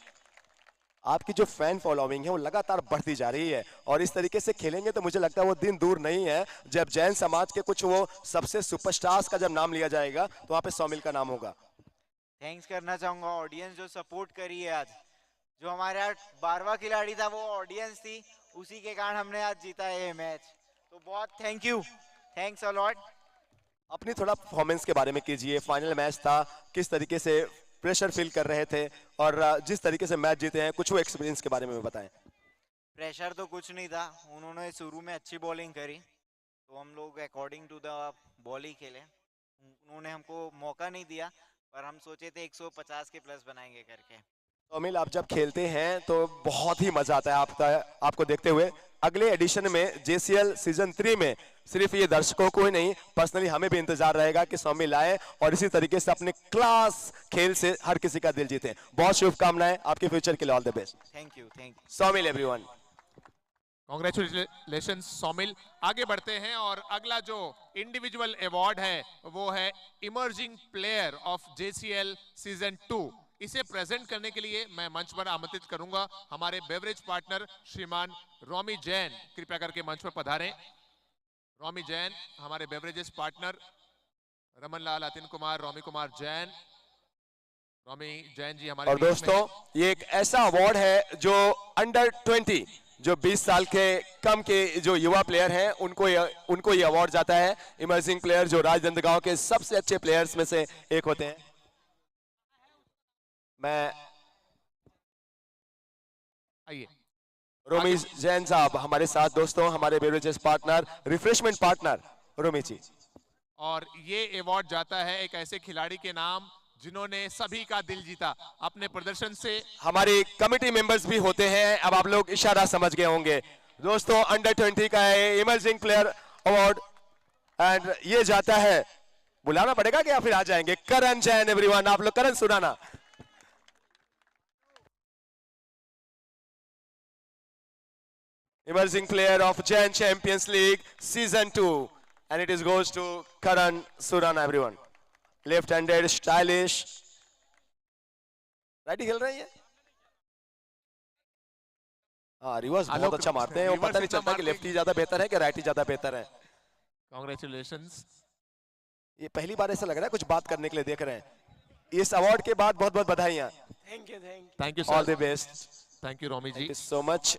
आपकी जो फैन फॉलोइंग है वो लगातार बढ़ती जा रही है, और इस तरीके से खेलेंगे तो मुझे लगता है वो दिन दूर नहीं है जब जैन समाज के कुछ वो सबसे सुपरस्टार्स का जब नाम लिया जाएगा तो वहां पे सौमिल का नाम होगा। थैंक्स करना चाहूंगा ऑडियंस जो सपोर्ट करी है। आज जो हमारे आज 12वां खिलाड़ी था वो ऑडियंस थी, उसी के कारण हमने आज जीता है ये मैच, तो बहुत thank you, thanks a lot. अपनी थोड़ा परफॉर्मेंस के बारे में कीजिए, फाइनल मैच था, किस तरीके से प्रेशर फील कर रहे थे, और जिस तरीके से मैच जीते हैं कुछ वो एक्सपीरियंस के बारे में बताएं। प्रेशर तो कुछ नहीं था, उन्होंने शुरू में अच्छी बॉलिंग करी तो हम लोग अकॉर्डिंग टू द बॉल ही खेले, उन्होंने हमको मौका नहीं दिया, पर हम सोचे थे 150 के प्लस बनाएंगे करके। सौमिल, आप जब खेलते हैं तो बहुत ही मजा आता है आपको देखते हुए। अगले एडिशन में JCL सीजन 3 में सिर्फ ये दर्शकों को ही नहीं, पर्सनली हमें भी इंतजार रहेगा कि सौमिल आए और इसी तरीके से अपने क्लास खेल से हर किसी का दिल जीते। बहुत शुभकामनाएं आपके फ्यूचर के लिए, all the best. Thank you Saumil everyone. Congratulation Saumil. आगे बढ़ते हैं और अगला जो इंडिविजुअल अवार्ड है वो है emerging player of JCL season 2। इसे प्रेजेंट करने के लिए मैं मंच पर आमंत्रित करूंगा हमारे बेवरेज पार्टनर श्रीमान रॉमी जैन, कृपया करके मंच पर पधारें। रॉमी जैन हमारे beverages partner, Raman Lal, Atin Kumar, Romy Kumar Jain, Romy Jain ji हमारे। और दोस्तों, ये एक ऐसा अवार्ड है जो अंडर 20 जो 20 साल के कम के जो युवा प्लेयर हैं उनको ये अवार्ड जाता है। इमर्जिंग प्लेयर जो राजनांदगांव के सबसे अच्छे प्लेयर्स में से एक होते हैं। मैं आइए रोमी जैन साहब हमारे साथ, दोस्तों हमारे बेवरेजेस पार्टनर, रिफ्रेशमेंट पार्टनर रोमी जी। और ये अवार्ड जाता है एक ऐसे खिलाड़ी के नाम जिन्होंने सभी का दिल जीता अपने प्रदर्शन से। हमारी कमिटी मेंबर्स भी होते हैं, अब आप लोग इशारा समझ गए होंगे। दोस्तों, अंडर 20 का है इमर्जिंग प्लेयर अवार्ड, एंड ये जाता है, बुलाना पड़ेगा कि या फिर आ जाएंगे, करण जैन। एवरीवन, आप लोग करण सुनाना। Emerging player of Jain Champions League Season 2, and it goes to Karan Surana. Everyone, left-handed, stylish. Right खेल रहे हैं ये? हाँ, रिवर्स बहुत अच्छा मारते हैं। वो पता नहीं चलता कि लेफ्टी ज्यादा बेहतर है कि राइटी ज्यादा बेहतर है। कांग्रेचुलेशंस। ये पहली बार ऐसा लग रहा है कुछ बात करने के लिए देख रहे हैं। इस अवार्ड के बाद बहुत बहुत बधाइयाँ। Thank you all the best. Thank you Romi ji. So much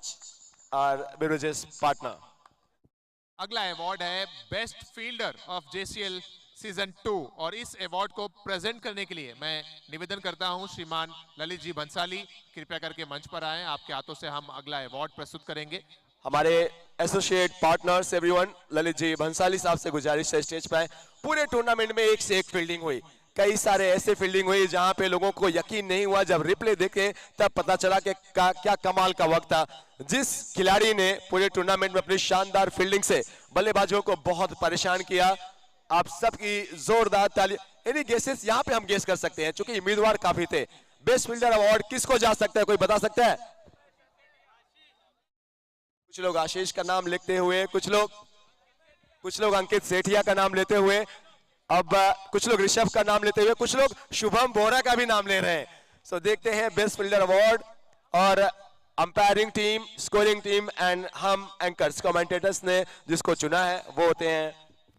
our beverages partner. अगला अवार्ड है best fielder of JCL season 2, और इस अवार्ड को प्रेजेंट करने के लिए मैं निवेदन करता हूं श्रीमान ललित जी भंसाली, कृपया करके मंच पर आएं। आपके हाथों से हम अगला अवार्ड प्रस्तुत करेंगे। हमारे associate partners everyone, Lalit ji Bhansali साहब से गुजारिश है स्टेज पर आए। पूरे टूर्नामेंट में एक से एक फील्डिंग हुई, कई सारे ऐसे फील्डिंग हुई जहां पे लोगों को यकीन नहीं हुआ, जब रिप्ले देखे तब पता चला कि क्या कमाल का वक्त था। जिस खिलाड़ी ने पूरे टूर्नामेंट में अपनी शानदार फील्डिंग से बल्लेबाजों को बहुत परेशान किया, आप सबकी जोरदार ताली। एनी गेसेस यहां पे हम गेस कर सकते हैं क्योंकि उम्मीदवार काफी थे। बेस्ट फील्डर अवार्ड किसको जा सकता है, कोई बता सकता है? कुछ लोग आशीष का नाम लिखते हुए, कुछ लोग अंकित सेठिया का नाम लेते हुए, अब कुछ लोग ऋषभ का नाम लेते हुए, कुछ लोग शुभम बोरा का भी नाम ले रहे हैं। सो देखते हैं बेस्ट फील्डर अवार्ड, और umpiring team, scoring team and हम एंकर्स कमेंटेटर्स ने जिसको चुना है वो होते हैं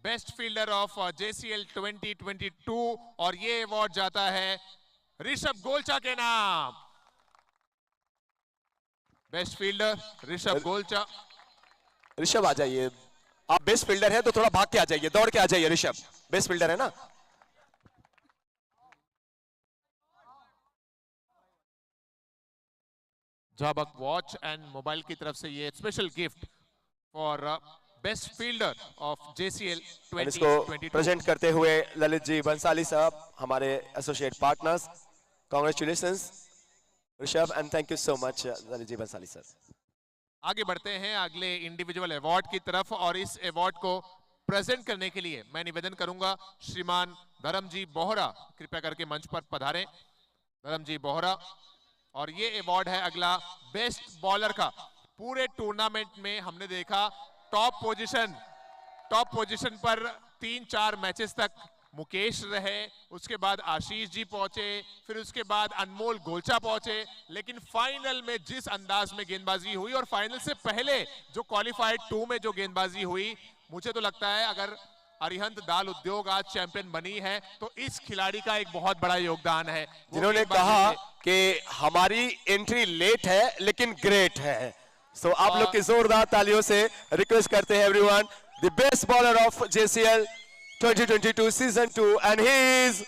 बेस्ट फील्डर ऑफ JCL 2022, और ये अवार्ड जाता है ऋषभ गोलचा के नाम। Best fielder Rishabh Golcha. ऋषभ आ जाइए, आप बेस्ट फील्डर है तो थोड़ा भाग के आ जाइए, दौड़ के आ जाइए। ऋषभ बेस्ट फील्डर है ना? झाबक वॉच एंड मोबाइल की तरफ से ये special gift for best fielder of JCL इसको 2022 प्रेजेंट करते हुए ललित जी बंसाली साहब, हमारे associate partners. Congratulations Rishabh and thank you so much Lalit ji Bansali sir. आगे बढ़ते हैं अगले इंडिविजुअल अवार्ड की तरफ, और इस अवार्ड को प्रेजेंट करने के लिए मैं निवेदन करूंगा श्रीमान धर्मजी बोहरा, कृपया करके मंच पर पधारें। धर्मजी बोहरा, और ये अवार्ड है अगला बेस्ट बॉलर का। पूरे टूर्नामेंट में हमने देखा टॉप पोजीशन पर 3-4 मैचेस तक मुकेश रहे, उसके बाद आशीष जी पहुंचे, फिर उसके बाद अनमोल गोलचा पहुंचे, लेकिन फाइनल में जिस अंदाज में गेंदबाजी हुई, और फाइनल से पहले जो क्वालिफाइड 2 में जो गेंदबाजी हुई, मुझे तो लगता है अगर अरिहंत दाल उद्योग आज चैंपियन बनी है तो इस खिलाड़ी का एक बहुत बड़ा योगदान है, जिन्होंने कहा कि हमारी एंट्री लेट है लेकिन ग्रेट है। सो आप लोग की जोरदार तालियों से रिक्वेस्ट करते हैं everyone, the best bowler of JCL 2022 season 2 and he is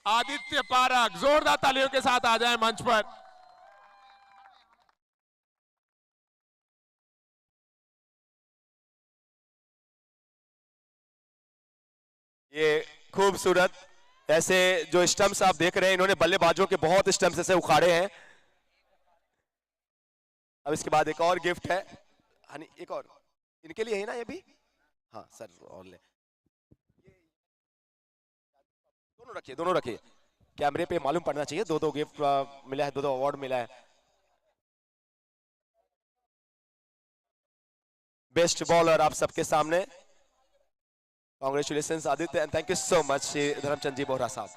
Aditya park. जोरदार तालियों के साथ आ जाएं मंच पर। ये खूबसूरत ऐसे जो स्टंप्स आप देख रहे हैं, इन्होंने बल्लेबाजों के बहुत स्टंप्स ऐसे उखाड़े हैं। अब इसके बाद एक और गिफ्ट है, हनी एक और इनके लिए है ना ये भी? हाँ सर, और ले दोनों रखिए कैमरे पे मालूम पड़ना चाहिए। दो गिफ्ट मिला है, दो अवार्ड मिला है। बेस्ट बॉलर आप सबके सामने। Congratulations Aditya and thank you so much Dharamchand ji Bohra साहब।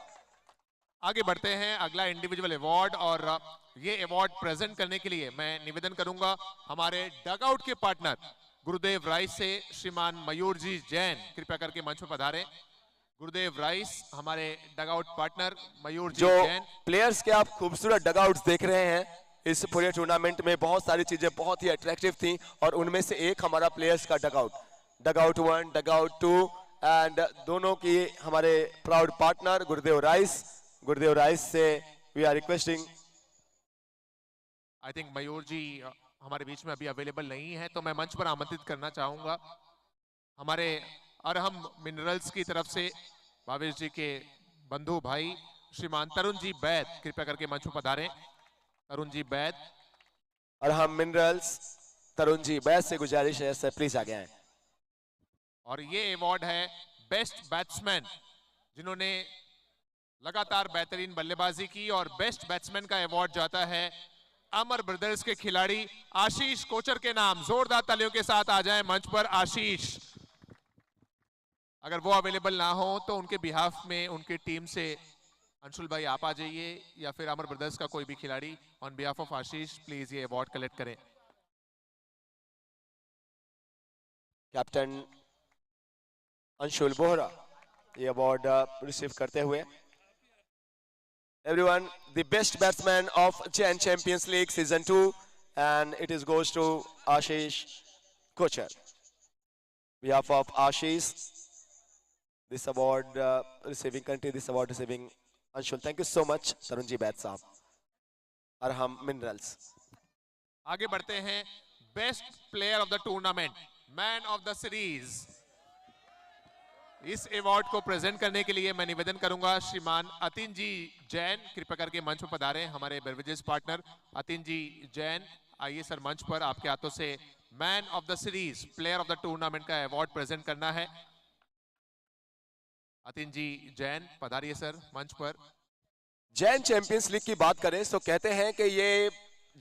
आगे बढ़ते हैं अगला इंडिविजुअल अवार्ड, और ये अवार्ड प्रेजेंट करने के लिए मैं निवेदन करूंगा हमारे डगआउट के पार्टनर गुरुदेव राइस से श्रीमान मयूर जी जैन, कृपया करके मंच पर पधारें। गुरुदेव राइस, हमारे डगआउट पार्टनर मयूर जी जैन। प्लेयर्स के आप खूबसूरत डगआउट्स देख रहे हैं इस पूरे टूर्नामेंट में, बहुत सारी चीजें बहुत ही अट्रैक्टिव थी, और उनमें से एक हमारा प्लेयर्स का डगआउट 1, डगआउट 2, एंड दोनों की हमारे प्राउड पार्टनर गुरुदेव राइस से we are requesting. I think Mayur ji हमारे बीच में अभी अवेलेबल नहीं है, तो मैं मंच पर आमंत्रित करना चाहूंगा हमारे अरहम मिनरल्स की तरफ से भावेश जी के बंधु भाई श्रीमान तरुण जी बैद, कृपया करके मंच पर पधारें। तरुण जी बैद। अरहम मिनरल्स तरुण जी बैद से गुजारिश है सर प्लीज आगे आए। और ये अवार्ड है बेस्ट बैट्समैन, जिन्होंने लगातार बेहतरीन बल्लेबाजी की, और बेस्ट बैट्समैन का अवार्ड जाता है अमर ब्रदर्स के खिलाड़ी आशीष कोचर के नाम। जोरदार तालियों के साथ आ जाएं मंच पर आशीष। अगर वो अवेलेबल ना हो तो उनके बिहाफ में उनकी टीम से अंशुल भाई आप आ जाइए, या फिर अमर ब्रदर्स का कोई भी खिलाड़ी on behalf of Ashish please ये अवार्ड कलेक्ट करें। कैप्टन अंशुल बोहरा ये अवार्ड रिसीव करते हुए। Everyone, the best batsman of JN Champions League Season 2, and it is goes to Ashish Kochar. Behalf of Ashish, this award receiving country, this award receiving Anshul. Thank you so much, Tarunji Baid Saab. Arham Minerals. आगे बढ़ते हैं best player of the tournament, man of the series. इस award को present करने के लिए मैं निवेदन करूंगा श्रीमान अतिन जी जैन, कृपया करके मंच पर पधारें। हमारे बेवरेजेस पार्टनर अतिन जी जैन, आइए सर मंच पर। आपके हाथों से man of the series, player of the tournament का अवार्ड प्रेजेंट करना है। अतिन जी जैन पधारिए सर मंच पर। जैन चैंपियंस लीग की बात करें तो कहते हैं कि ये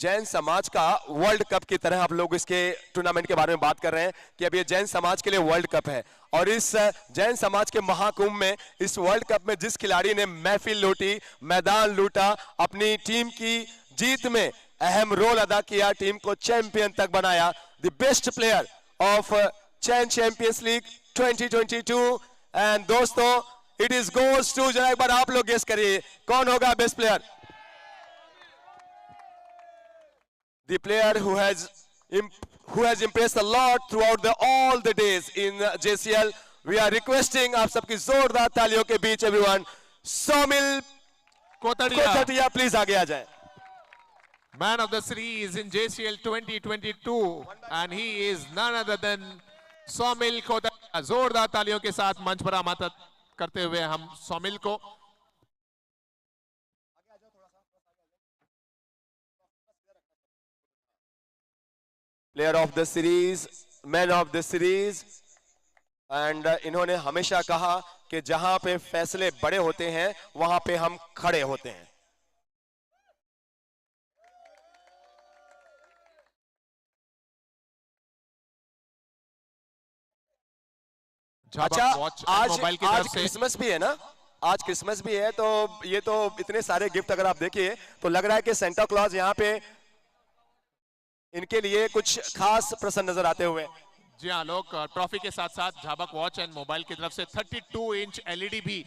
जैन समाज का वर्ल्ड कप की तरह आप लोग इसके टूर्नामेंट के बारे में बात कर रहे हैं कि अब ये जैन समाज के लिए वर्ल्ड कप है। और इस जैन समाज के महाकुंभ में, इस वर्ल्ड कप में जिस खिलाड़ी ने महफिल लूटी, मैदान लूटा, अपनी टीम की जीत में अहम रोल अदा किया, टीम को चैंपियन तक बनाया, the best player of Jain champions league 2022। And दोस्तों, इट इज गोज टू, जरा एक बार आप लोग गेस करिए कौन होगा best player. The player who has impressed a lot throughout all the days in JCL. We are requesting आप सबकी जोरदार तालियों के बीच everyone, सोमिल कोतड़िया प्लीज आगे आ जाए। Man of the series in JCL 2022 and he is none other than Somil कोतड़िया। जोरदार तालियों के साथ मंच पर आमंत्रित करते हुए हम सोमिल को। Player of the series, man of the series. And इन्होंने हमेशा कहा कि जहां पे फैसले बड़े होते हैं वहां पे हम खड़े होते हैं। अच्छा, आज क्रिसमस भी है ना, आज क्रिसमस भी है, तो ये तो इतने सारे गिफ्ट अगर आप देखिए तो लग रहा है कि सेंटा क्लॉज यहाँ पे इनके लिए कुछ खास प्रसन्न नजर आते हुए। जी हाँ, लोग ट्रॉफी के साथ साथ झाबक वॉच एंड मोबाइल की तरफ से 32 इंच एलईडी भी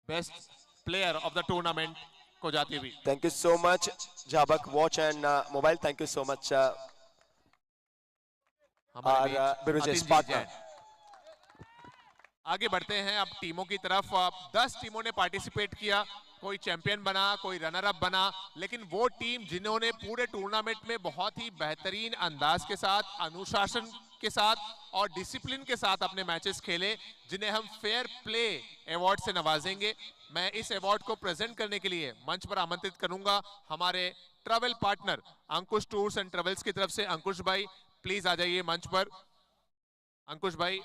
best player of the tournament को जाती हुई। Thank you so much Jhabak watch and mobile, thank you so much हमारे बेवरेजेस पार्टनर। आगे बढ़ते हैं अब टीमों की तरफ। 10 टीमों ने पार्टिसिपेट किया, कोई चैंपियन बना, कोई रनर अप बना, लेकिन वो टीम जिन्होंने पूरे टूर्नामेंट में बहुत ही बेहतरीन अंदाज के साथ, अनुशासन के साथ और डिसिप्लिन के साथ अपने मैचेस खेले, जिन्हें हम फेयर प्ले अवार्ड से नवाजेंगे। मैं इस अवार्ड को प्रेजेंट करने के लिए मंच पर आमंत्रित करूंगा हमारे travel partner Ankush tours and travels की तरफ से। अंकुश भाई प्लीज आ जाइए मंच पर। अंकुश भाई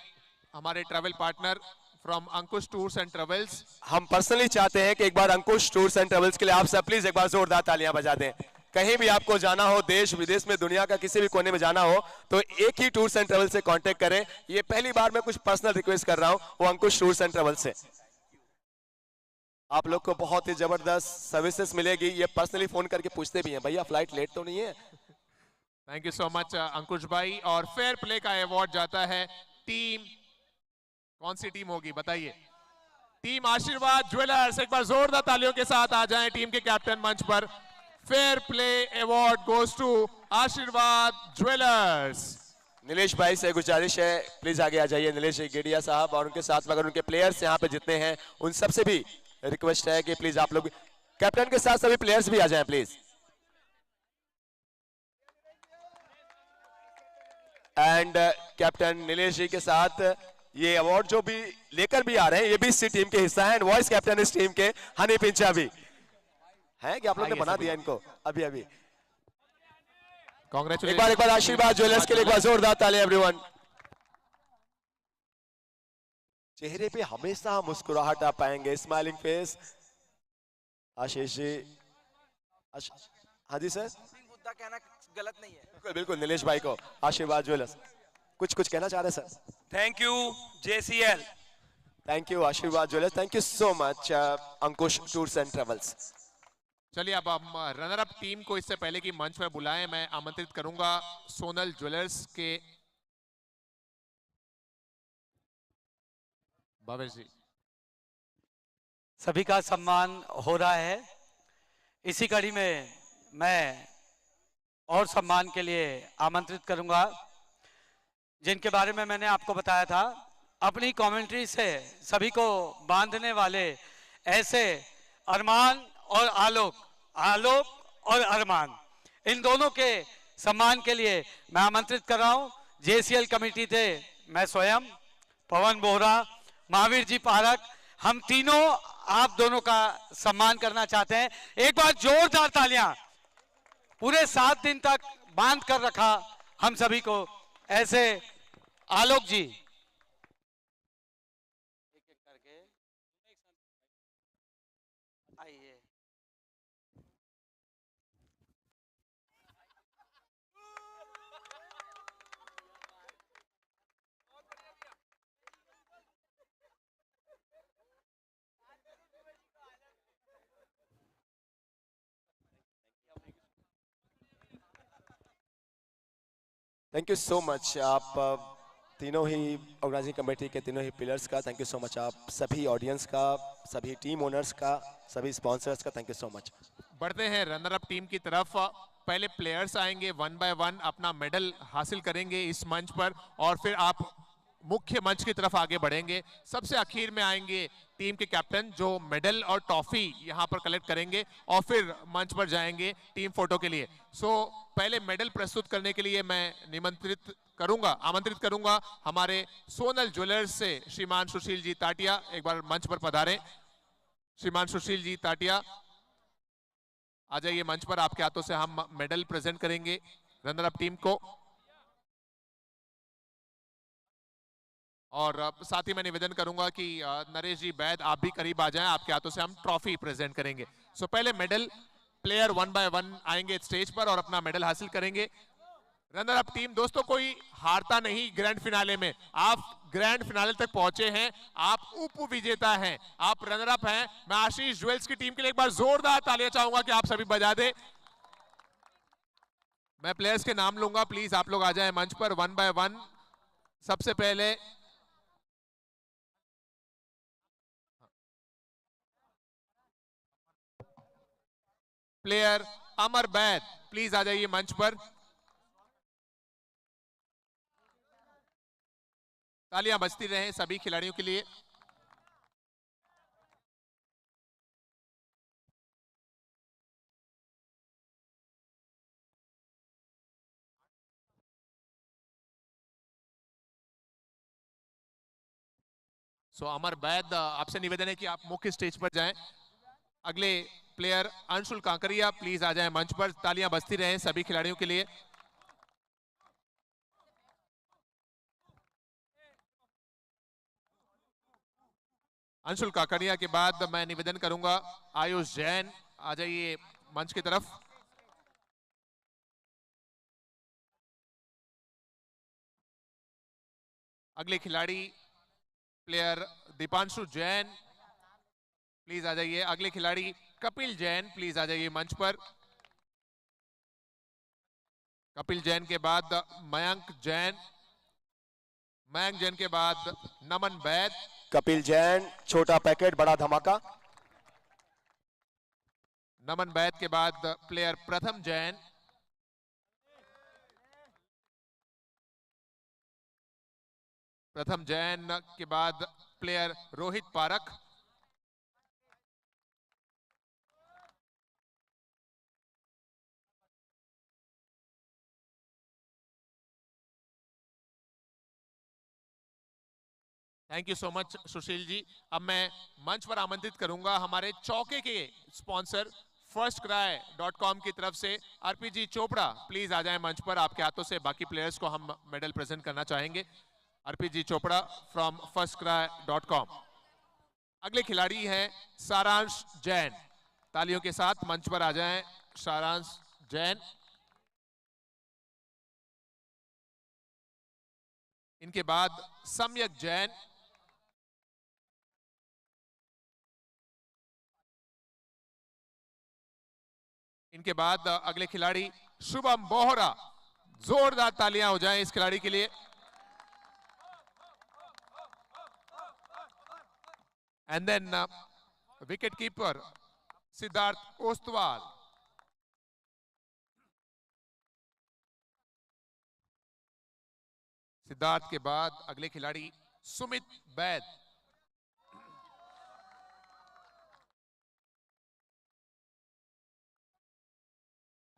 हमारे travel partner from Ankush tours and travels. हम पर्सनली चाहते हैं कि एक बार अंकुश टूर्स एंड ट्रेवल्स के लिए आप सब प्लीज एक बार जोरदार तालियां बजा दें। कहीं भी आपको जाना हो, देश विदेश में, दुनिया का किसी भी कोने में जाना हो, तो एक ही टूर्स एंड ट्रेवल्स से कांटेक्ट करें। ये पहली बार मैं कुछ पर्सनल रिक्वेस्ट कर रहा हूं, वो अंकुश टूर्स एंड ट्रेवल्स से। आप लोग को बहुत ही जबरदस्त सर्विसेज मिलेगी। ये पर्सनली फोन करके पूछते भी हैं, भैया फ्लाइट लेट तो नहीं है। थैंक यू सो मच अंकुश भाई। और फेयर प्ले का अवार्ड जाता है टीम, कौन सी टीम होगी बताइए? टीम आशीर्वाद ज्वेलर्स। एक बार जोरदार तालियों के साथ आ जाएं टीम के कैप्टन मंच पर। Fair play award goes to Ashirwad jewellers. Nilesh भाई से गुजारिश है, प्लीज आगे आ जाइए नीलेश गेडिया साहब, और उनके साथ अगर उनके प्लेयर्स यहाँ पे जितने हैं उन सबसे भी रिक्वेस्ट है कि प्लीज आप लोग कैप्टन के साथ सभी प्लेयर्स भी आ जाएं प्लीज। एंड कैप्टन नीलेश जी के साथ ये अवार्ड जो भी लेकर भी आ रहे हैं, ये भी इसी टीम के हिस्सा है। वॉइस कैप्टन इस टीम के हनी पिंचा भी है कि आप लोग ने बना दिया इनको अभी अभी। कांग्रेचुलेशन। एक बार आशीर्वाद ज्वेलर्स के लिए एक बार जोरदार ताली एवरीवन। चेहरे पे हमेशा मुस्कुराहट आप पाएंगे, स्माइलिंग फेस। आशीष जी, हाँ जी सर, मुद्दा कहना गलत नहीं है। बिल्कुल बिल्कुल, नीलेश भाई को आशीर्वाद ज्वेलर्स कुछ कहना चाह रहे sir? Thank you JCL। Thank you Ashirwad jewellers, thank you so much Ankush tours and travels. चलिए अब हम रनर अप टीम को इससे पहले कि मंच पर बुलाएं, मैं आमंत्रित करूंगा सोनल ज्वेलर्स के भवेश जी। सभी का सम्मान हो रहा है। इसी कड़ी में मैं और सम्मान के लिए आमंत्रित करूंगा जिनके बारे में मैंने आपको बताया था। अपनी कमेंट्री से सभी को बांधने वाले ऐसे अरमान और आलोक और अरमान, इन दोनों के सम्मान के लिए मैं आमंत्रित कर रहा हूं। JCL कमेटी थे मैं स्वयं, पवन बोहरा महावीर जी पारक, हम तीनों आप दोनों का सम्मान करना चाहते हैं। एक बार जोरदार तालियां। पूरे 7 दिन तक बांध कर रखा हम सभी को। ऐसे आलोक जी एक एक करके आइए। Thank you so much. आप तीनों ही ऑर्गेनाइजिंग कमेटी के तीनों ही पिलर्स का थैंक यू सो मच। आप सभी ऑडियंस का, सभी टीम ओनर्स का, सभी स्पॉन्सर्स का थैंक यू सो मच। बढ़ते हैं रनर अप टीम की तरफ। पहले प्लेयर्स आएंगे 1 बाय 1, अपना मेडल हासिल करेंगे इस मंच पर, और फिर आप मुख्य मंच की तरफ आगे बढ़ेंगे। सबसे आखिर में आएंगे टीम के कैप्टन, जो मेडल और ट्रॉफी यहां पर कलेक्ट करेंगे, और फिर मंच पर जाएंगे टीम फोटो के लिए। पहले मेडल प्रस्तुत करने के लिए मैं आमंत्रित करूंगा हमारे सोनल ज्वेलर्स से श्रीमान सुशील जी ताटिया। एक बार मंच पर पधारें। श्रीमान सुशील जी ताटिया आ जाइए मंच पर। आपके हाथों से हम मेडल प्रेजेंट करेंगे रनर अप टीम को। और साथ ही मैं निवेदन करूंगा कि नरेश जी बैद आप भी करीब आ जाएं, आपके हाथों से हम ट्रॉफी प्रेजेंट करेंगे। पहले मेडल प्लेयर 1 बाय 1 आएंगे स्टेज पर और अपना मेडल हासिल करेंगे। रनर अप टीम दोस्तों, कोई हारता नहीं ग्रैंड फिनाले में। आप ग्रैंड फिनाले तक पहुंचे हैं, आप उप विजेता हैं, आप रनर अप हैं। मैं आशीष ज्वेल्स की टीम के लिए एक बार जोरदार तालियां चाहूंगा कि आप सभी बजा दें। मैं प्लेयर्स के नाम लूंगा, प्लीज आप लोग आ जाएं मंच पर 1 बाय 1। सबसे पहले प्लेयर अमर बैद, प्लीज आ जाइए मंच पर। तालियां बजती रहें सभी खिलाड़ियों के लिए। अमर बैद, आपसे निवेदन है कि आप मुख्य स्टेज पर जाएं। अगले प्लेयर अंशुल कांकरिया, प्लीज आ जाएं मंच पर। तालियां बजती रहें सभी खिलाड़ियों के लिए। अंशुल काकड़िया के बाद मैं निवेदन करूंगा आयुष जैन, आ जाइए मंच की तरफ। अगले खिलाड़ी प्लेयर दीपांशु जैन, प्लीज आ जाइए। अगले खिलाड़ी कपिल जैन, प्लीज आ जाइए मंच पर। कपिल जैन के बाद मयंक जैन, मयंक जैन के बाद नमन बैद। कपिल जैन, छोटा पैकेट बड़ा धमाका। नमन बैद के बाद प्लेयर प्रथम जैन। प्रथम जैन के बाद player Rohit Parak. Thank you so much Sushil ji. अब मैं मंच पर आमंत्रित करूंगा हमारे चौके के स्पॉन्सर firstcry.com की तरफ से आरपीजी चोपड़ा, प्लीज आ जाएं मंच पर। आपके हाथों से बाकी प्लेयर्स को हम मेडल प्रेजेंट करना चाहेंगे। RPG Chopra from firstcry.com। अगले खिलाड़ी हैं सारांश जैन, तालियों के साथ मंच पर आ जाएं सारांश जैन। इनके बाद सम्यक जैन। इनके बाद अगले खिलाड़ी शुभम बोहरा, जोरदार तालियां हो जाएं इस खिलाड़ी के लिए। And then wicket keeper Siddharth Ostwal. Siddharth के बाद अगले खिलाड़ी सुमित बैद।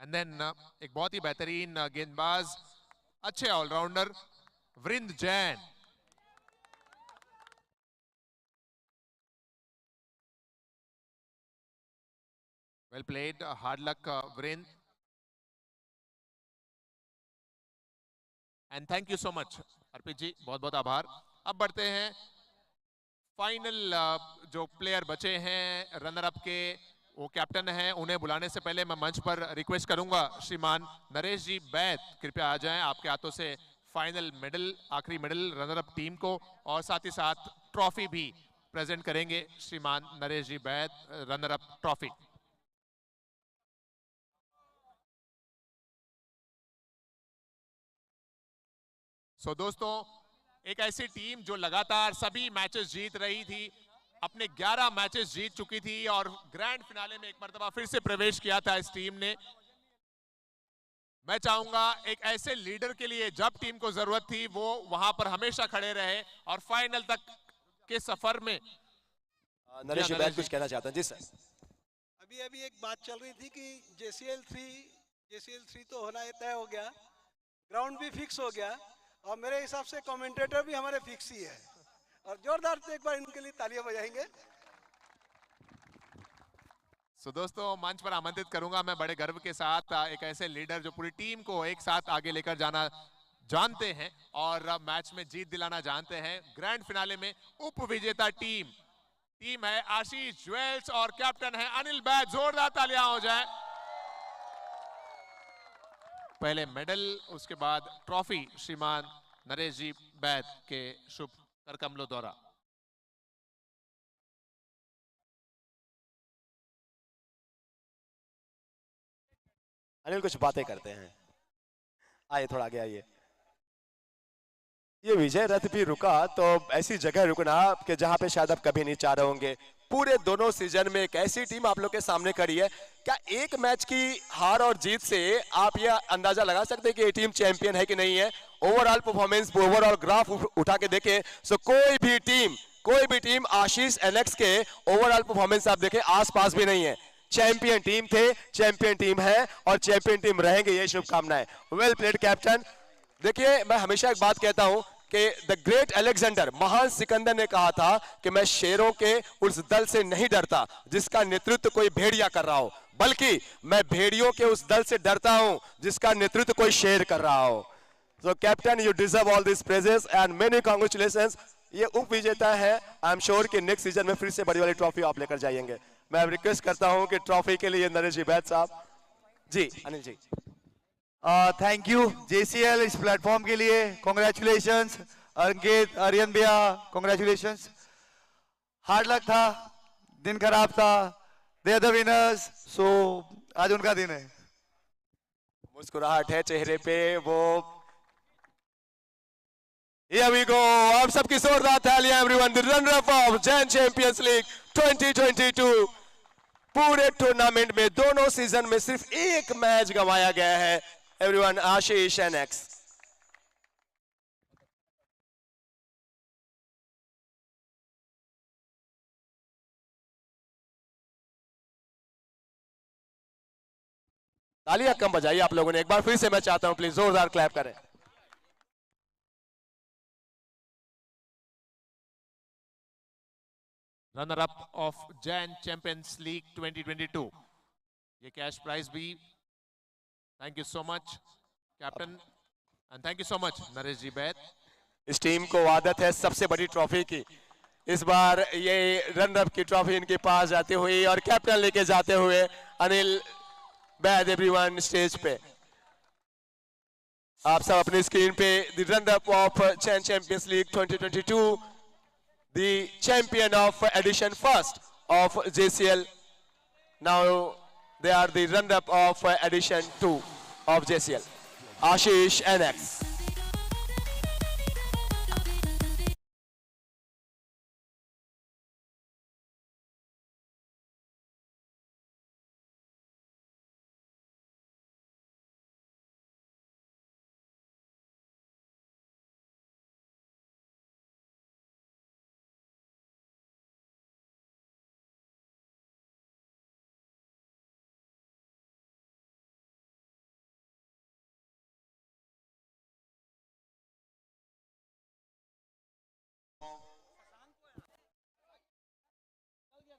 एंड देन एक बहुत ही बेहतरीन गेंदबाज, अच्छे ऑलराउंडर वृंद Jain. Well played. Hard luck, Virendra. And thank you so much, अर्पित जी, बहुत बहुत आभार। अब बढ़ते हैं फाइनल जो प्लेयर बचे हैं रनर अप के, वो कैप्टन हैं। उन्हें बुलाने से पहले मैं मंच पर रिक्वेस्ट करूंगा श्रीमान नरेश जी बैद, कृपया आ जाएं। आपके हाथों से फाइनल मेडल, आखिरी मेडल रनर अप टीम को, और साथ ही साथ ट्रॉफी भी प्रेजेंट करेंगे श्रीमान नरेश जी बैद, रनर अप ट्रॉफी। सो दोस्तों, एक ऐसी टीम जो लगातार सभी मैचेस जीत रही थी, अपने 11 मैचेस जीत चुकी थी और ग्रैंड फिनाले में एक मर्तबा फिर से प्रवेश किया था इस टीम ने। मैं चाहूंगा एक ऐसे लीडर के लिए, जब टीम को जरूरत थी वो वहां पर हमेशा खड़े रहे और फाइनल तक के सफर में। नरेश जी बैद कुछ कहना चाहते हैं? जी सर। अभी एक बात चल रही थी कि JCL 3 तो होना तय हो गया, ग्राउंड भी फिक्स हो गया, और मेरे हिसाब से कमेंटेटर भी हमारे फिक्स ही है, और जोरदार से एक बार इनके लिए तालियां बजाएंगे। सो दोस्तों, मंच पर आमंत्रित करूंगा मैं बड़े गर्व के साथ एक ऐसे लीडर जो पूरी टीम को एक साथ आगे लेकर जाना जानते हैं और मैच में जीत दिलाना जानते हैं। ग्रैंड फिनाले में उप विजेता टीम है आशीष ज्वेल्स और कैप्टन है अनिल बैद। जोरदार तालियां हो जाए। पहले मेडल, उसके बाद ट्रॉफी श्रीमान नरेश जी बैद के शुभ करकमलों द्वारा। अनिल कुछ बातें करते हैं, आइए थोड़ा आगे आइए। ये विजय रथ भी रुका तो ऐसी जगह रुकना कि जहां पे शायद आप कभी नहीं चाह रहे होंगे। पूरे दोनों सीजन में एक ऐसी टीम आप लोग के सामने खड़ी है, क्या एक मैच की हार और जीत से आप ये अंदाजा लगा सकते हैं कि ये टीम चैंपियन है कि नहीं है? ओवरऑल परफॉर्मेंस, ओवरऑल ग्राफ उठा के देखें सो कोई भी टीम आशीष एनएक्स के ओवरऑल परफॉर्मेंस आप देखें आसपास भी नहीं है। चैंपियन टीम थे, चैंपियन टीम है और चैंपियन टीम रहेंगे, ये शुभकामनाएं। Well played captain. देखिए, मैं हमेशा एक बात कहता हूं कि द ग्रेट अलेक्जेंडर, महान सिकंदर ने कहा था कि मैं शेरों के उस दल से नहीं डरता जिसका नेतृत्व कोई भेड़िया कर रहा हो, बल्कि मैं भेड़ियों के उस दल से डरता हूं जिसका नेतृत्व कोई शेर कर रहा हो। So captain, you deserve all this praises and many congratulations. ये उप विजेता है, आई एम श्योर कि नेक्स्ट सीजन में फिर से बड़ी वाली ट्रॉफी आप लेकर जाएंगे। मैं रिक्वेस्ट करता हूं कि ट्रॉफी के लिए नरेश जी बैद साहब। जी Anil ji. Thank you JCL इस प्लेटफॉर्म के लिए, कॉन्ग्रेचुलेशंस। अंकित, आर्यन भैया, कॉन्ग्रेचुलेशंस। हार्ड लक था, दिन खराब था, दे आर द विनर्स, सो आज उनका दिन है। मुस्कुराहट है चेहरे पे वो। Here we go, आप सबकी जोरदार तालियां everyone. The runner up of Jain champions league 2022। पूरे टूर्नामेंट में दोनों सीजन में सिर्फ एक मैच गंवाया गया है एवरीवन, आशीष एनएक्स। तालियां कम बजाइए आप लोगों ने, एक बार फिर से मैं चाहता हूं प्लीज जोरदार क्लैप करें। Runner up of Jain champions league 2022, ये कैश प्राइज भी। Thank you so much captain and thank you so much Naresh ji Baid. इस टीम को आदत है सबसे बड़ी ट्रॉफी की, इस बार ये रनर अप की ट्रॉफी इनके पास जाते हुए और कैप्टन लेके जाते हुए अनिल बैद एवरीवन स्टेज पे। आप सब अपनी स्क्रीन पे the runner up of Jain champions league 2022, the champion of edition first of JCL. Now they are the runner-up of edition 2 of JCL, Ashish NX.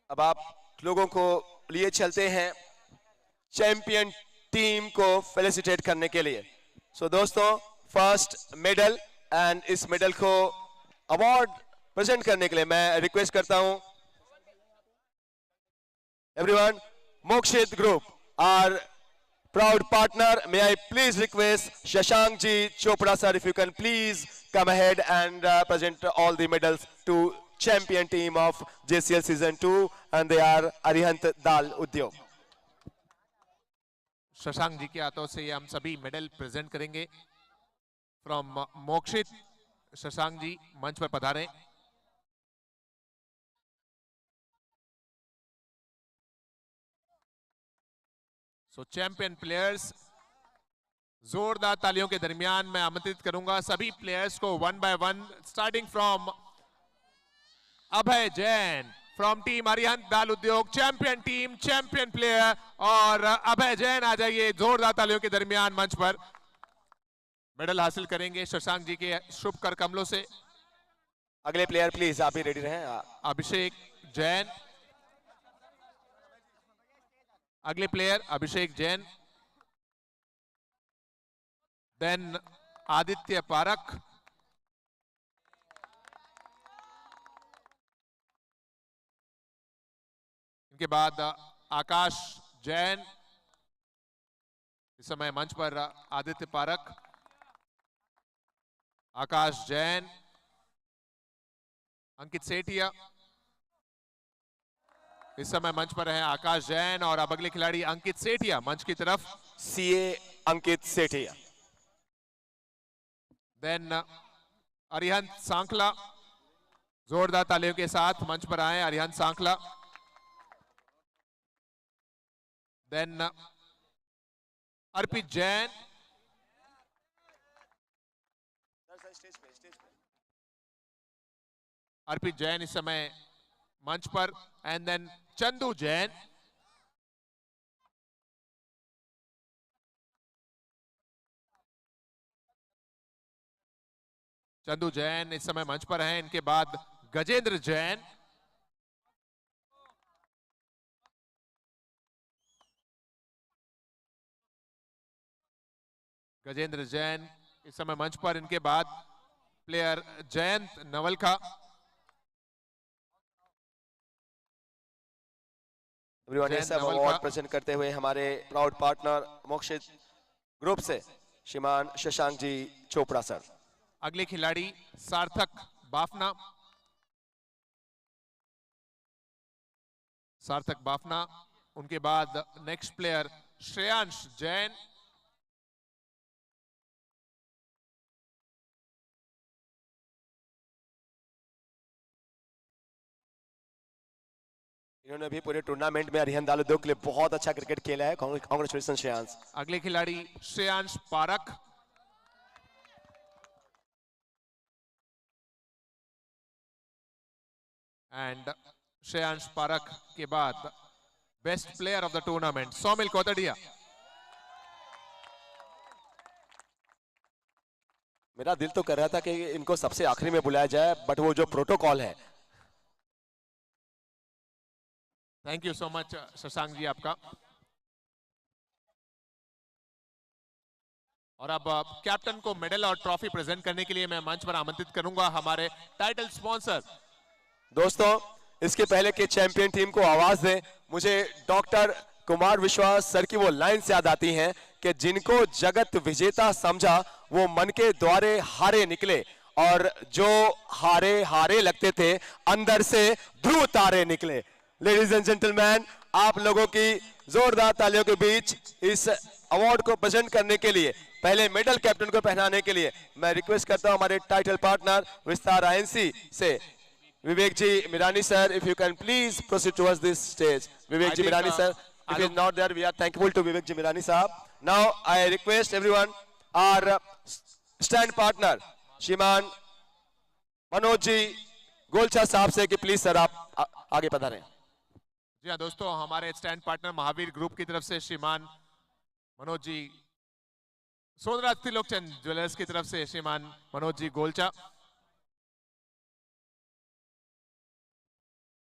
अब आप लोगों को लिए चलते हैं चैंपियन टीम को फेलिसिटेट करने के लिए। सो दोस्तों, फर्स्ट मेडल एंड इस मेडल को अवार्ड प्रेजेंट करने के लिए मैं रिक्वेस्ट करता हूं everyone, Mokshit group are proud partner, may I please request Shashank ji Chopra sir, if you can please come ahead and present all the medals to champion team of JCL season 2, and they are Arihant Dal Udyog. Shashank ji के हाथों से ये हम सभी medal present करेंगे। From Mokshit, Shashank ji मंच पर पधारें। सो champion players, जोरदार तालियों के दरमियान मैं आमंत्रित करूंगा सभी प्लेयर्स को one by one, starting from Abhay Jain from team Arihant Dal Udyog, champion team, champion player, और अभय जैन आ जाइए जोरदार तालियों के दरमियान मंच पर। मेडल हासिल करेंगे शशांक जी के शुभ कर कमलों से। अगले प्लेयर प्लीज आप भी रेडी रहें। अभिषेक जैन, अगले प्लेयर अभिषेक जैन, देन आदित्य पारक, इनके बाद आकाश जैन। इस समय मंच पर आदित्य पारक, आकाश जैन, अंकित सेठिया इस समय मंच पर है। आकाश जैन और अब अगले खिलाड़ी अंकित सेठिया मंच की तरफ। सीए अंकित सेठिया, देन अरिहंत सांखला, जोरदार तालियों के साथ मंच पर आए अरिहंत सांखला। देन अर्पित जैन, अर्पित जैन इस समय मंच पर, एंड देन चंदू जैन, चंदू जैन इस समय मंच पर हैं। इनके बाद गजेंद्र जैन, गजेंद्र जैन इस समय मंच पर। इनके बाद प्लेयर जयंत नवलखा। एवरीवन, ये सब अवार्ड प्रेजेंट करते हुए हमारे प्राउड पार्टनर मोक्षित ग्रुप से श्रीमान शशांक जी चोपड़ा सर। अगले खिलाड़ी सार्थक बाफना, सार्थक बाफना। उनके बाद नेक्स्ट प्लेयर श्रेयांश जैन, इन्होंने भी पूरे टूर्नामेंट में अरिहंत दाल उद्योग के लिए बहुत अच्छा क्रिकेट खेला है। कांग्रेचुलेशन श्रेयांश। अगले खिलाड़ी श्रेयांश पारक, एंड श्रेयांश पारक के बाद best player of the tournament Saumil Kotadiya. मेरा दिल तो कर रहा था कि इनको सबसे आखिरी में बुलाया जाए, बट वो जो प्रोटोकॉल है। Thank you so much Shashank ji आपका। और अब कैप्टन को मेडल और ट्रॉफी प्रेजेंट करने के लिए मैं मंच पर आमंत्रित करूंगा हमारे टाइटल स्पॉन्सर। दोस्तों, इसके पहले कि चैंपियन टीम को आवाज दें, मुझे डॉक्टर कुमार विश्वास सर की वो लाइन्स याद आती हैं कि जिनको जगत विजेता समझा वो मन के द्वारे हारे निकले, और जो हारे हारे लगते थे अंदर से ध्रुव तारे निकले। लेडीज एंड जेंटलमैन, आप लोगों की जोरदार तालियों के बीच इस अवार्ड को प्रेजेंट करने के लिए, पहले मेडल कैप्टन को पहनाने के लिए मैं रिक्वेस्ट करता हूं हमारे टाइटल पार्टनर विस्तार आईएनसी से Vivek ji Mirani sir, if you can please proceed towards this stage. Vivek ji Mirani sir, if he is not there, we are thankful to Vivek ji Mirani sahab. Now I request everyone, our stand partner श्रीमान मनोज जी गोलचा साहब से कि please sir आप आगे पधारें। जी हाँ दोस्तों, हमारे stand partner Mahavir group की तरफ से श्रीमान मनोज जी, सोनराज त्रिलोकचंद ज्वेलर्स की तरफ से श्रीमान मनोज जी गोलचा।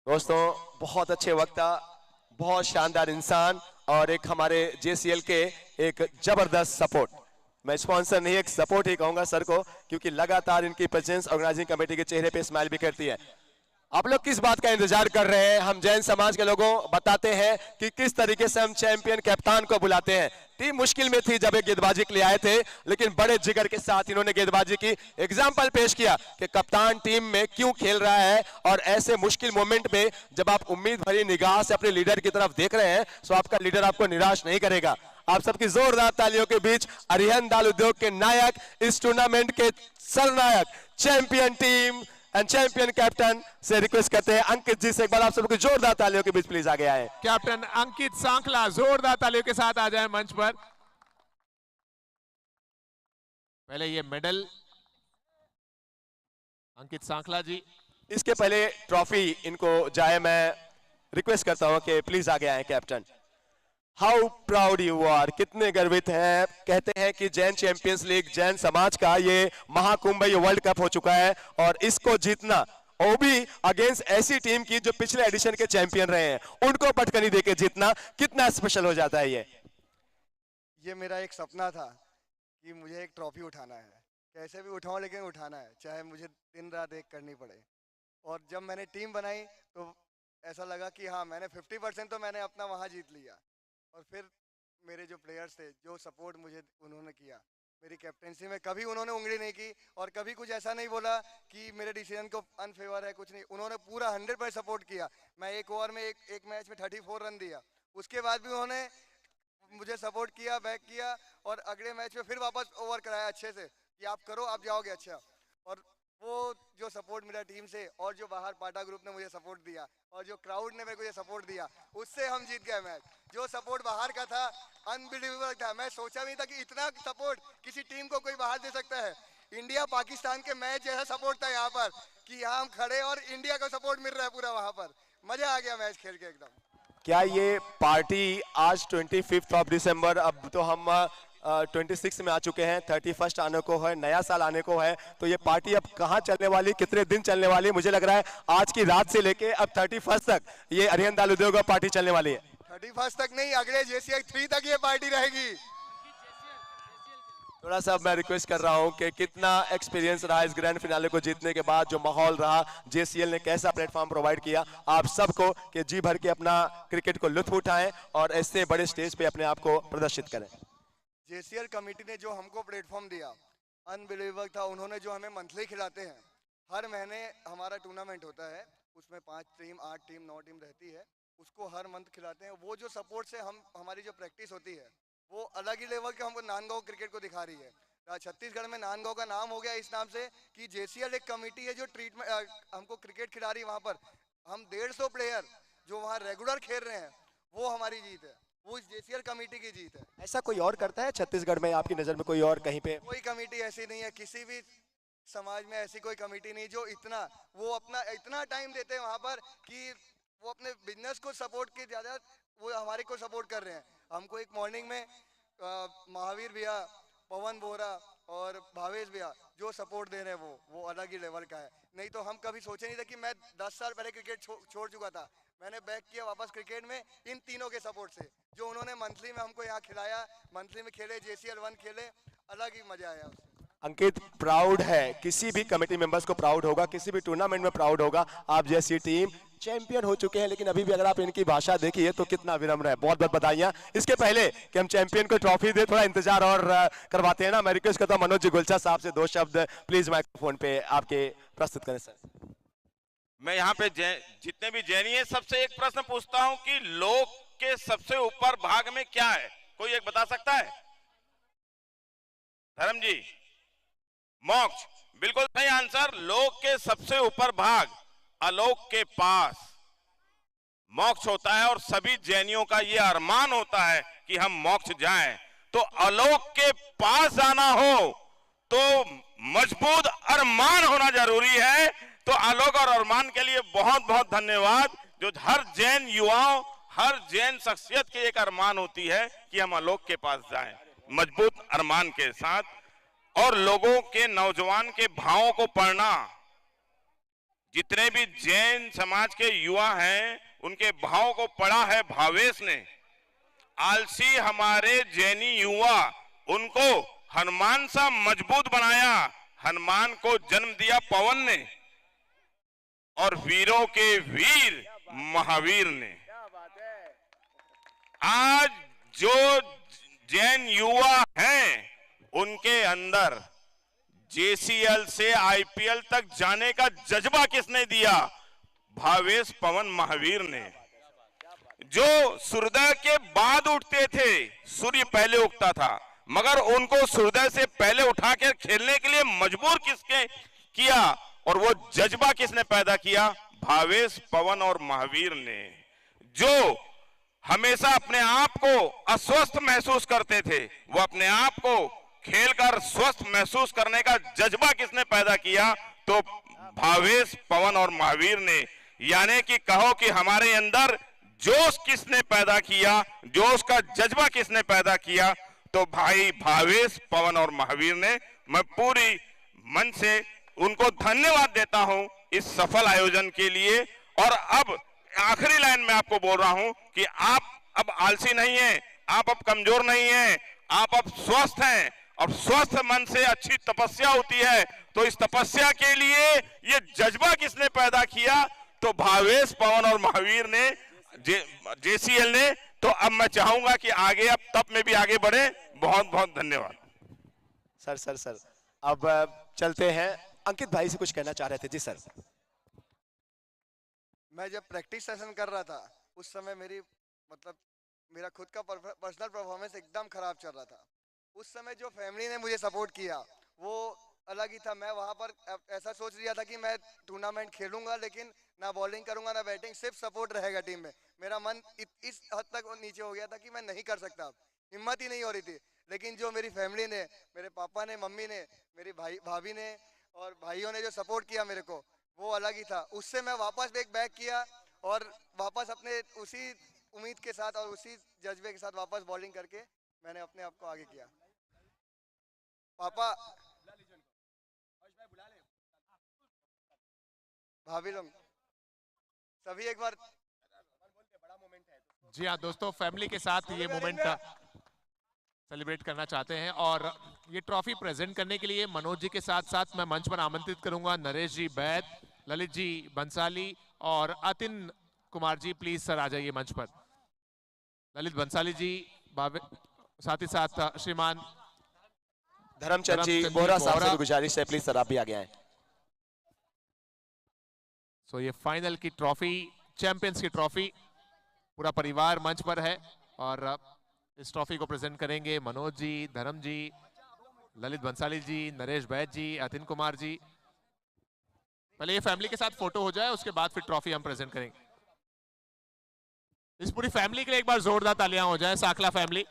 दोस्तों, बहुत अच्छे वक्ता, बहुत शानदार इंसान और एक हमारे JCL के एक जबरदस्त सपोर्ट, मैं स्पॉन्सर नहीं एक सपोर्ट ही कहूंगा सर को, क्योंकि लगातार इनकी प्रेजेंस ऑर्गेनाइजिंग कमेटी के चेहरे पे स्माइल बिखरती है। आप लोग किस बात का इंतजार कर रहे हैं? हम जैन समाज के लोगों बताते हैं कि किस तरीके से हम चैंपियन कप्तान को बुलाते हैं। टीम मुश्किल में थी जब एक गेंदबाजी के लिए आए थे, लेकिन बड़े जिगर के साथ इन्होंने गेंदबाजी की एग्जाम्पल पेश किया कि कप्तान टीम में क्यों खेल रहा है। और ऐसे मुश्किल मोमेंट में जब आप उम्मीद भरी निगाह से अपने लीडर की तरफ देख रहे हैं तो आपका लीडर आपको निराश नहीं करेगा। आप सबकी जोरदार तालियों के बीच अरिहंत दाल उद्योग के नायक, इस टूर्नामेंट के सरनायक, champion team and champion captain से रिक्वेस्ट करते हैं अंकित जी से एक बार आप सबकी जोरदार तालियों के बीच प्लीज आगे आए। कैप्टन अंकित सांखला जोरदार तालियों के साथ आ जाए मंच पर। पहले ये मेडल अंकित सांखला जी, इसके पहले ट्रॉफी इनको जाए, मैं रिक्वेस्ट करता हूं कि प्लीज आगे आए captain. How proud you are, कितने गर्वित हैं। कहते हैं कि जैन चैंपियंस लीग जैन समाज का ये महाकुंभ, ये वर्ल्ड कप हो चुका है और इसको जीतना, वो भी अगेंस्ट ऐसी टीम की जो पिछले एडिशन के चैंपियन रहे हैं, उनको पटकनी देके जीतना कितना स्पेशल हो जाता है। ये मेरा एक सपना था कि मुझे एक ट्रॉफी उठाना है, कैसे भी उठाऊं लेकिन उठाना है, चाहे मुझे दिन रात एक करनी पड़े। और जब मैंने टीम बनाई तो ऐसा लगा कि हाँ, मैंने 50% तो मैंने अपना वहाँ जीत लिया। और फिर मेरे जो प्लेयर्स थे, जो सपोर्ट मुझे उन्होंने किया, मेरी कैप्टेंसी में कभी उन्होंने उंगली नहीं की और कभी कुछ ऐसा नहीं बोला कि मेरे डिसीजन को अनफेवर है, कुछ नहीं। उन्होंने पूरा 100% सपोर्ट किया। मैं एक ओवर में एक मैच में 34 रन दिया, उसके बाद भी उन्होंने मुझे सपोर्ट किया, बैक किया और अगले मैच में फिर वापस ओवर कराया अच्छे से कि आप करो, आप जाओगे अच्छा। और वो जो सपोर्ट मिला टीम से और जो बाहर पाटा ग्रुप ने मुझे सपोर्ट दिया और जो क्राउड ने मेरे को सपोर्ट दिया, उससे हम जीत गए मैच। जो सपोर्ट बाहर का था अनबिलीवेबल था, मैं सोचा नहीं था कि इतना सपोर्ट किसी टीम को कोई बाहर दे सकता है। इंडिया पाकिस्तान के मैच जैसा सपोर्ट था यहाँ पर कि यहाँ हम खड़े और इंडिया का सपोर्ट मिल रहा है पूरा, वहाँ पर मजा आ गया मैच खेल के एकदम। क्या ये पार्टी आज 25 दिसंबर, अब तो हम 26 में आ चुके हैं, 31 आने को है, नया साल आने को है, तो ये पार्टी अब कहाँ चलने वाली, कितने दिन चलने वाली? मुझे लग रहा है आज की रात से लेके अब 31 तक ये अरिहंत दाल उद्योग पार्टी चलने वाली है। 31 तक नहीं, अगले JCL 3 तक ये पार्टी रहेगी। थोड़ा सा मैं रिक्वेस्ट कर रहा हूं कि कितना एक्सपीरियंस रहा इस ग्रैंड फिनाले को जीतने के बाद, जो माहौल रहा, JCL ने कैसा प्लेटफॉर्म प्रोवाइड किया आप सबको कि जी भर के अपना क्रिकेट को लुत्फ उठाएं और ऐसे बड़े स्टेज पे अपने आप को प्रदर्शित करें। JCL कमेटी ने जो हमको प्लेटफॉर्म दिया अनबिलीवेबल था। उन्होंने जो हमें मंथली खिलाते हैं, हर महीने हमारा टूर्नामेंट होता है, उसमें 5 टीम 8 टीम 9 टीम रहती है, उसको हर मंथ खिलाते हैं। वो जो सपोर्ट से हमारी जो प्रैक्टिस होती है वो अलग ही लेवल के हमको नांदगांव क्रिकेट को दिखा रही है। छत्तीसगढ़ में नांदगांव का नाम हो गया इस नाम से कि JCL एक कमेटी है जो ट्रीटमेंट हमको क्रिकेट खिला रही है। वहाँ पर हम 150 प्लेयर जो वहाँ रेगुलर खेल रहे हैं, वो हमारी जीत है, वो इस JCL कमेटी की जीत है। ऐसा कोई और करता है छत्तीसगढ़ में आपकी नजर में? कोई और कहीं पे कोई कमेटी ऐसी नहीं है, किसी भी समाज में ऐसी कोई कमेटी नहीं जो वो अपना इतना टाइम देते हैं वहाँ पर कि वो अपने बिजनेस को सपोर्ट के ज्यादा वो हमारे को सपोर्ट कर रहे हैं। हमको एक मॉर्निंग में महावीर भैया, पवन बोरा और भावेश भैया जो सपोर्ट दे रहे हैं वो अलग ही लेवल का है। नहीं तो हम कभी सोचे नहीं था कि मैं 10 साल पहले क्रिकेट छोड़ चुका था, मैंने बैक किया वापस क्रिकेट में इन तीनों के सपोर्ट से, जो उन्होंने मंथली में हमको यहाँ खिलाया, मंथली में खेले, JCL 1 खेले, अलग ही मजा आया उससे। अंकित प्राउड है, किसी भी कमेटी मेंबर्स को प्राउड होगा, किसी भी टूर्नामेंट में प्राउड होगा। आप जैसी टीम चैंपियन हो चुके हैं, लेकिन अभी भी अगर आप इनकी भाषा देखिए तो कितना विनम्र है। बहुत बहुत बधाइयां। इसके पहले कि हम चैंपियन को ट्रॉफी दे, थोड़ा इंतजार और करवाते हैं ना, मैं रिक्वेस्ट करता हूं मनोज जी गुलचा साहब से 2 शब्द प्लीज माइक्रोफोन पे आपके प्रस्तुत करें सर। मैं यहाँ पे जितने भी जैनी है सबसे एक प्रश्न पूछता हूं कि लोक के सबसे ऊपर भाग में क्या है? कोई एक बता सकता है? धर्म जी, मोक्ष, बिल्कुल सही आंसर। लोक के सबसे ऊपर भाग आलोक के पास मोक्ष होता है और सभी जैनियों का यह अरमान होता है कि हम मोक्ष जाएं। तो आलोक के पास जाना हो तो मजबूत अरमान होना जरूरी है। तो आलोक और अरमान के लिए बहुत बहुत धन्यवाद। जो हर जैन युवाओं, हर जैन शख्सियत की एक अरमान होती है कि हम आलोक के पास जाएं, मजबूत अरमान के साथ। और लोगों के, नौजवान के भावों को पढ़ना, जितने भी जैन समाज के युवा हैं उनके भाव को पढ़ा है भावेश ने। आलसी हमारे जैनी युवा, उनको हनुमान सा मजबूत बनाया। हनुमान को जन्म दिया पवन ने और वीरों के वीर महावीर ने। आज जो जैन युवा हैं, उनके अंदर जेसीएल से आईपीएल तक जाने का जज्बा किसने दिया? भावेश पवन महावीर ने। जो सूर्योदय के बाद उठते थे, सूर्य पहले उगता था, मगर उनको सूर्योदय से पहले उठा के खेलने के लिए मजबूर किसके किया और वो जज्बा किसने पैदा किया? भावेश पवन और महावीर ने। जो हमेशा अपने आप को अस्वस्थ महसूस करते थे, वो अपने आप को खेलकर स्वस्थ महसूस करने का जज्बा किसने पैदा किया? तो भावेश पवन और महावीर ने। यानी कि कहो कि हमारे अंदर जोश किसने पैदा किया, जोश का जज्बा किसने पैदा किया? तो भाई भावेश पवन और महावीर ने। मैं पूरी मन से उनको धन्यवाद देता हूं इस सफल आयोजन के लिए। और अब आखिरी लाइन में आपको बोल रहा हूं कि आप अब आलसी नहीं हैं, आप अब कमजोर नहीं हैं, आप अब स्वस्थ हैं। और स्वस्थ मन से अच्छी तपस्या होती है। तो इस तपस्या के लिए ये जज्बा किसने पैदा किया? तो भावेश पवन और महावीर ने, जेसीएल ने। तो अब मैं चाहूंगा कि आगे अब तप में भी आगे बढ़े। बहुत बहुत धन्यवाद। सर अब चलते हैं। अंकित भाई से कुछ कहना चाह रहे थे। जी सर। मैं जब प्रैक्टिस सेशन कर रहा था, उस समय मेरा खुद का पर्सनल परफॉर्मेंस एकदम खराब चल रहा था। उस समय जो फैमिली ने मुझे सपोर्ट किया वो अलग ही था। मैं वहां पर ऐसा सोच लिया था कि मैं टूर्नामेंट खेलूंगा, लेकिन ना बॉलिंग करूंगा ना बैटिंग, सिर्फ सपोर्ट रहेगा टीम में। मेरा मन इस हद तक नीचे हो गया था कि मैं नहीं कर सकता, हिम्मत ही नहीं हो रही थी। लेकिन जो मेरी फैमिली ने, मेरे पापा ने, मम्मी ने, मेरी भाभी ने और भाइयों ने जो सपोर्ट किया मेरे को, वो अलग ही था। उससे मैं वापस एक बैक किया और वापस अपने उसी उम्मीद के साथ और उसी जज्बे के साथ वापस बॉलिंग करके मैंने अपने आप को आगे किया। पापा, भाभी लोग सभी एक बार। जी हाँ दोस्तों, फैमिली के साथ ये मोमेंट सेलिब्रेट करना चाहते हैं। और ये ट्रॉफी प्रेजेंट करने के लिए मनोज जी के साथ साथ मैं मंच पर आमंत्रित करूंगा नरेश जी बैद, ललित जी बंसाली और अतिन कुमार जी। प्लीज सर आ जाइए मंच पर। ललित बंसाली जी, साथ ही साथ श्रीमान धर्मचंद जी बोहरा साहब से गुजारिश है, प्लीज सर आप भी आगे आए। सो ये फाइनल की ट्रॉफी, चैंपियंस की ट्रॉफी, पूरा परिवार मंच पर है और इस ट्रॉफी को प्रेजेंट करेंगे मनोज जी, धर्म जी, ललित बंसाली जी, नरेश बैद जी, अतिन कुमार जी। पहले ये फैमिली के साथ फोटो हो जाए, उसके बाद फिर ट्रॉफी हम प्रेजेंट करेंगे। इस पूरी फैमिली के लिए एक बार जोरदार तालियां हो जाए, साकला फैमिली।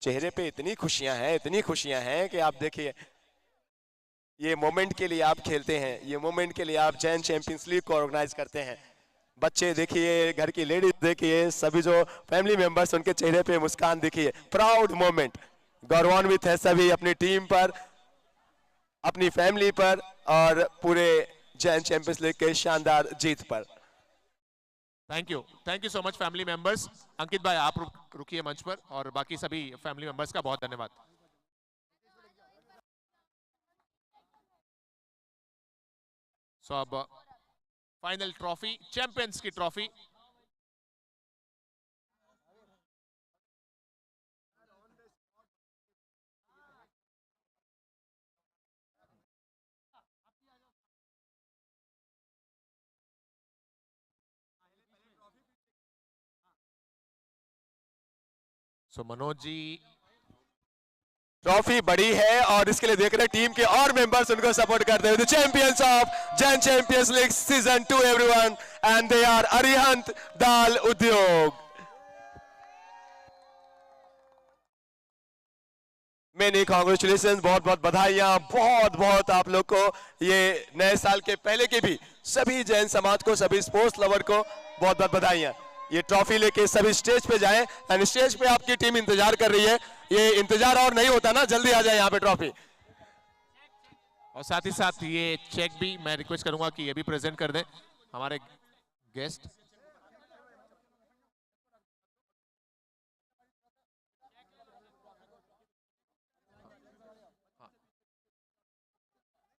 चेहरे पे इतनी खुशियां हैं कि आप देखिए, ये मोमेंट के लिए आप खेलते हैं, ये मोमेंट के लिए आप जैन चैंपियंस लीग को ऑर्गेनाइज करते हैं। बच्चे देखिए, घर की लेडीज देखिए, सभी जो फैमिली मेंबर्स, उनके चेहरे पे मुस्कान देखिए। प्राउड मोमेंट, गौरवान्वित है सभी अपनी टीम पर, अपनी फैमिली पर और पूरे जैन चैंपियंस लीग के शानदार जीत पर। Thank you so much family members. Ankit भाई आप रुकिए मंच पर और बाकी सभी फैमिली मेंबर्स का बहुत धन्यवाद। सो अब फाइनल ट्रॉफी, चैंपियंस की ट्रॉफी। सो मनोज जी, ट्रॉफी बड़ी है और इसके लिए देख रहे टीम के और मेंबर्स उनको सपोर्ट करते हुए। The champions of Jain champions league season 2 everyone, and they are Arihant Dal Udyog. Many congratulation, बहुत बहुत बधाइयां, बहुत बहुत आप लोग को, ये नए साल के पहले के भी सभी जैन समाज को, सभी स्पोर्ट्स लवर को बहुत बहुत बधाइयां। ये ट्रॉफी लेके सभी स्टेज पे जाएं, एंड स्टेज पे आपकी टीम इंतजार कर रही है। ये इंतजार और नहीं होता ना, जल्दी आ जाए यहाँ पे ट्रॉफी। और साथ ही साथ ये चेक भी मैं रिक्वेस्ट करूंगा कि ये भी प्रेजेंट कर दें हमारे गेस्ट।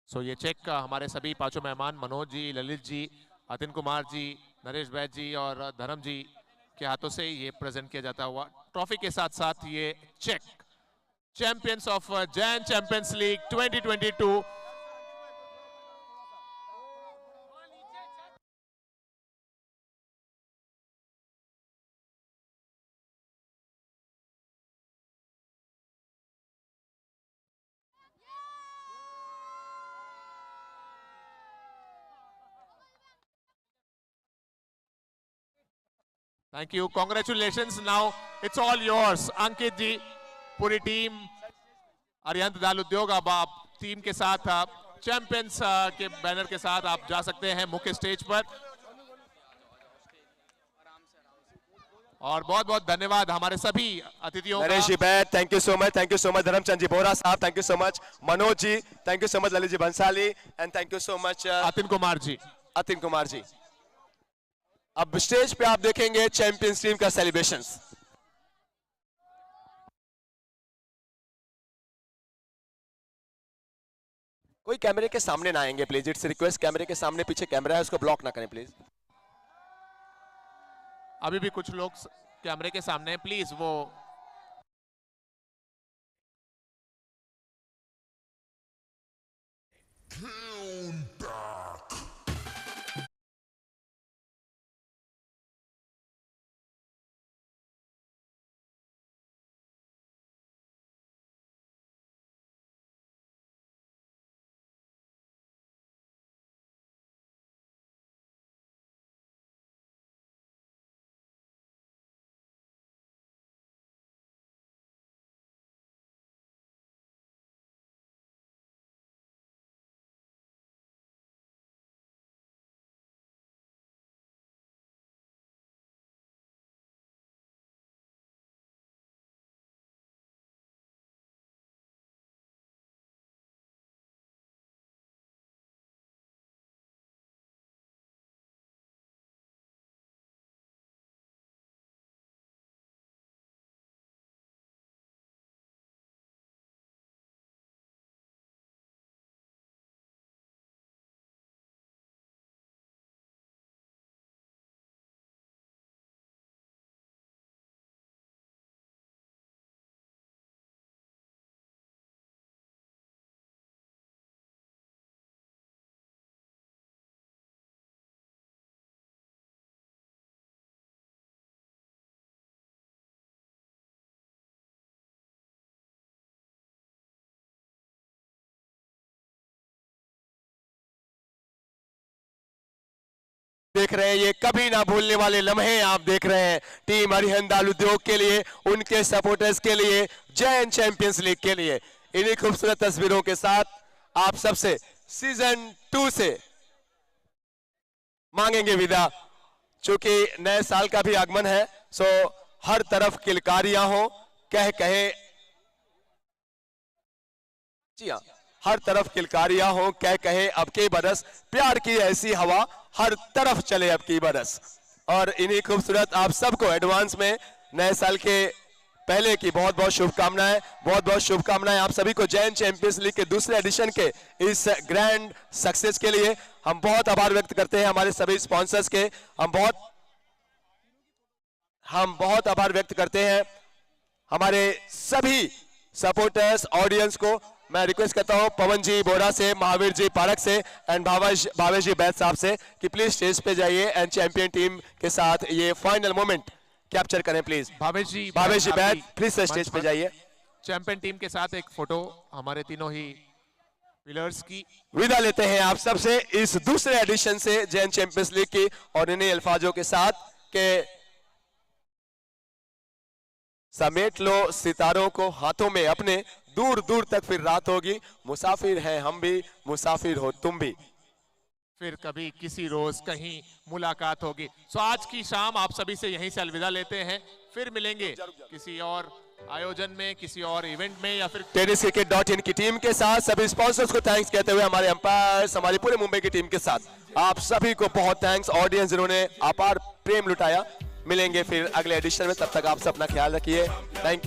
सो ये चेक हमारे सभी पांचों मेहमान मनोज जी, ललित जी, अतिन कुमार जी, नरेश बैद जी और धर्म जी के हाथों से ये प्रेजेंट किया जाता हुआ ट्रॉफी के साथ साथ ये cheque champions of Jain champions league 2022। Thank you, congratulations. Now it's all yours Ankit ji, पूरी टीम अरिहंत दाल उद्योग। अब आप टीम के साथ चैंपियंस के बैनर के साथ आप जा सकते हैं मुख्य स्टेज पर। और बहुत बहुत धन्यवाद हमारे सभी अतिथियों Naresh ji Baid, thank you so much, thank you so much. Dharamchand ji Bora साहब, thank you so much. Manoj ji, thank you so much. Lalit ji Bansali, and thank you so much Atin Kumar ji. Atin Kumar ji. अब स्टेज पे आप देखेंगे चैंपियंस टीम का सेलिब्रेशंस। कोई कैमरे के सामने ना आएंगे प्लीज, इट्स रिक्वेस्ट। कैमरे के सामने पीछे कैमरा है, उसको ब्लॉक ना करें प्लीज। अभी भी कुछ लोग कैमरे के सामने हैं, प्लीज वो देख रहे हैं ये कभी ना भूलने वाले लम्हे आप देख रहे हैं टीम अरिहंत दाल उद्योग के लिए, उनके सपोर्टर्स के लिए, जैन चैंपियंस लीग के लिए। इन्हीं खूबसूरत तस्वीरों के साथ आप सबसे सीजन 2 से मांगेंगे विदा। चूंकि नए साल का भी आगमन है, सो हर तरफ किलकारियां हो, कह कहे, जी हाँ, हर तरफ किलकारियां हो, कह कहे अब की बरस प्यार की ऐसी हवा हर तरफ चले अब की बरस। और इन्हीं खूबसूरत आप सबको एडवांस में नए साल के पहले की बहुत बहुत शुभकामनाएं, बहुत बहुत शुभकामनाएं आप सभी को जैन चैंपियंस लीग के दूसरे एडिशन के इस ग्रैंड सक्सेस के लिए। हम बहुत आभार व्यक्त करते हैं हमारे सभी स्पॉन्सर्स के। हम बहुत आभार व्यक्त करते हैं हमारे सभी सपोर्टर्स, ऑडियंस को। मैं रिक्वेस्ट करता हूं पवन जी बोरा से, महावीर जी पारक से एंड भावेश जी बैद साहब से कि प्लीज स्टेज पे जाइए एंड चैंपियन टीम के साथ ये फाइनल मोमेंट कैप्चर करें please. Bhavesh ji Baid please stage पे जाइए। चैंपियन टीम के साथ एक फोटो हमारे तीनों ही पिलर्स की। विदा लेते हैं आप सबसे इस दूसरे एडिशन से जैन चैंपियंस लीग की, और इन्हीं अल्फाजों के साथ के समेट लो सितारों को हाथों में अपने, दूर दूर तक फिर रात होगी, मुसाफिर हैं हम भी, मुसाफिर हो तुम भी, फिर कभी किसी रोज कहीं मुलाकात होगी। सो आज की शाम आप सभी से यहीं से अलविदा लेते हैं, फिर मिलेंगे किसी और आयोजन में, किसी और इवेंट में या फिर tenniscricket.in की टीम के साथ सभी स्पॉन्सर्स को थैंक्स कहते हुए हमारे अंपायर्स, हमारी पूरे मुंबई की टीम के साथ आप सभी को बहुत थैंक्स। ऑडियंस जिन्होंने अपार प्रेम लुटाया। मिलेंगे फिर अगले एडिशन में, तब तक आप सब अपना ख्याल रखिए। Thank you.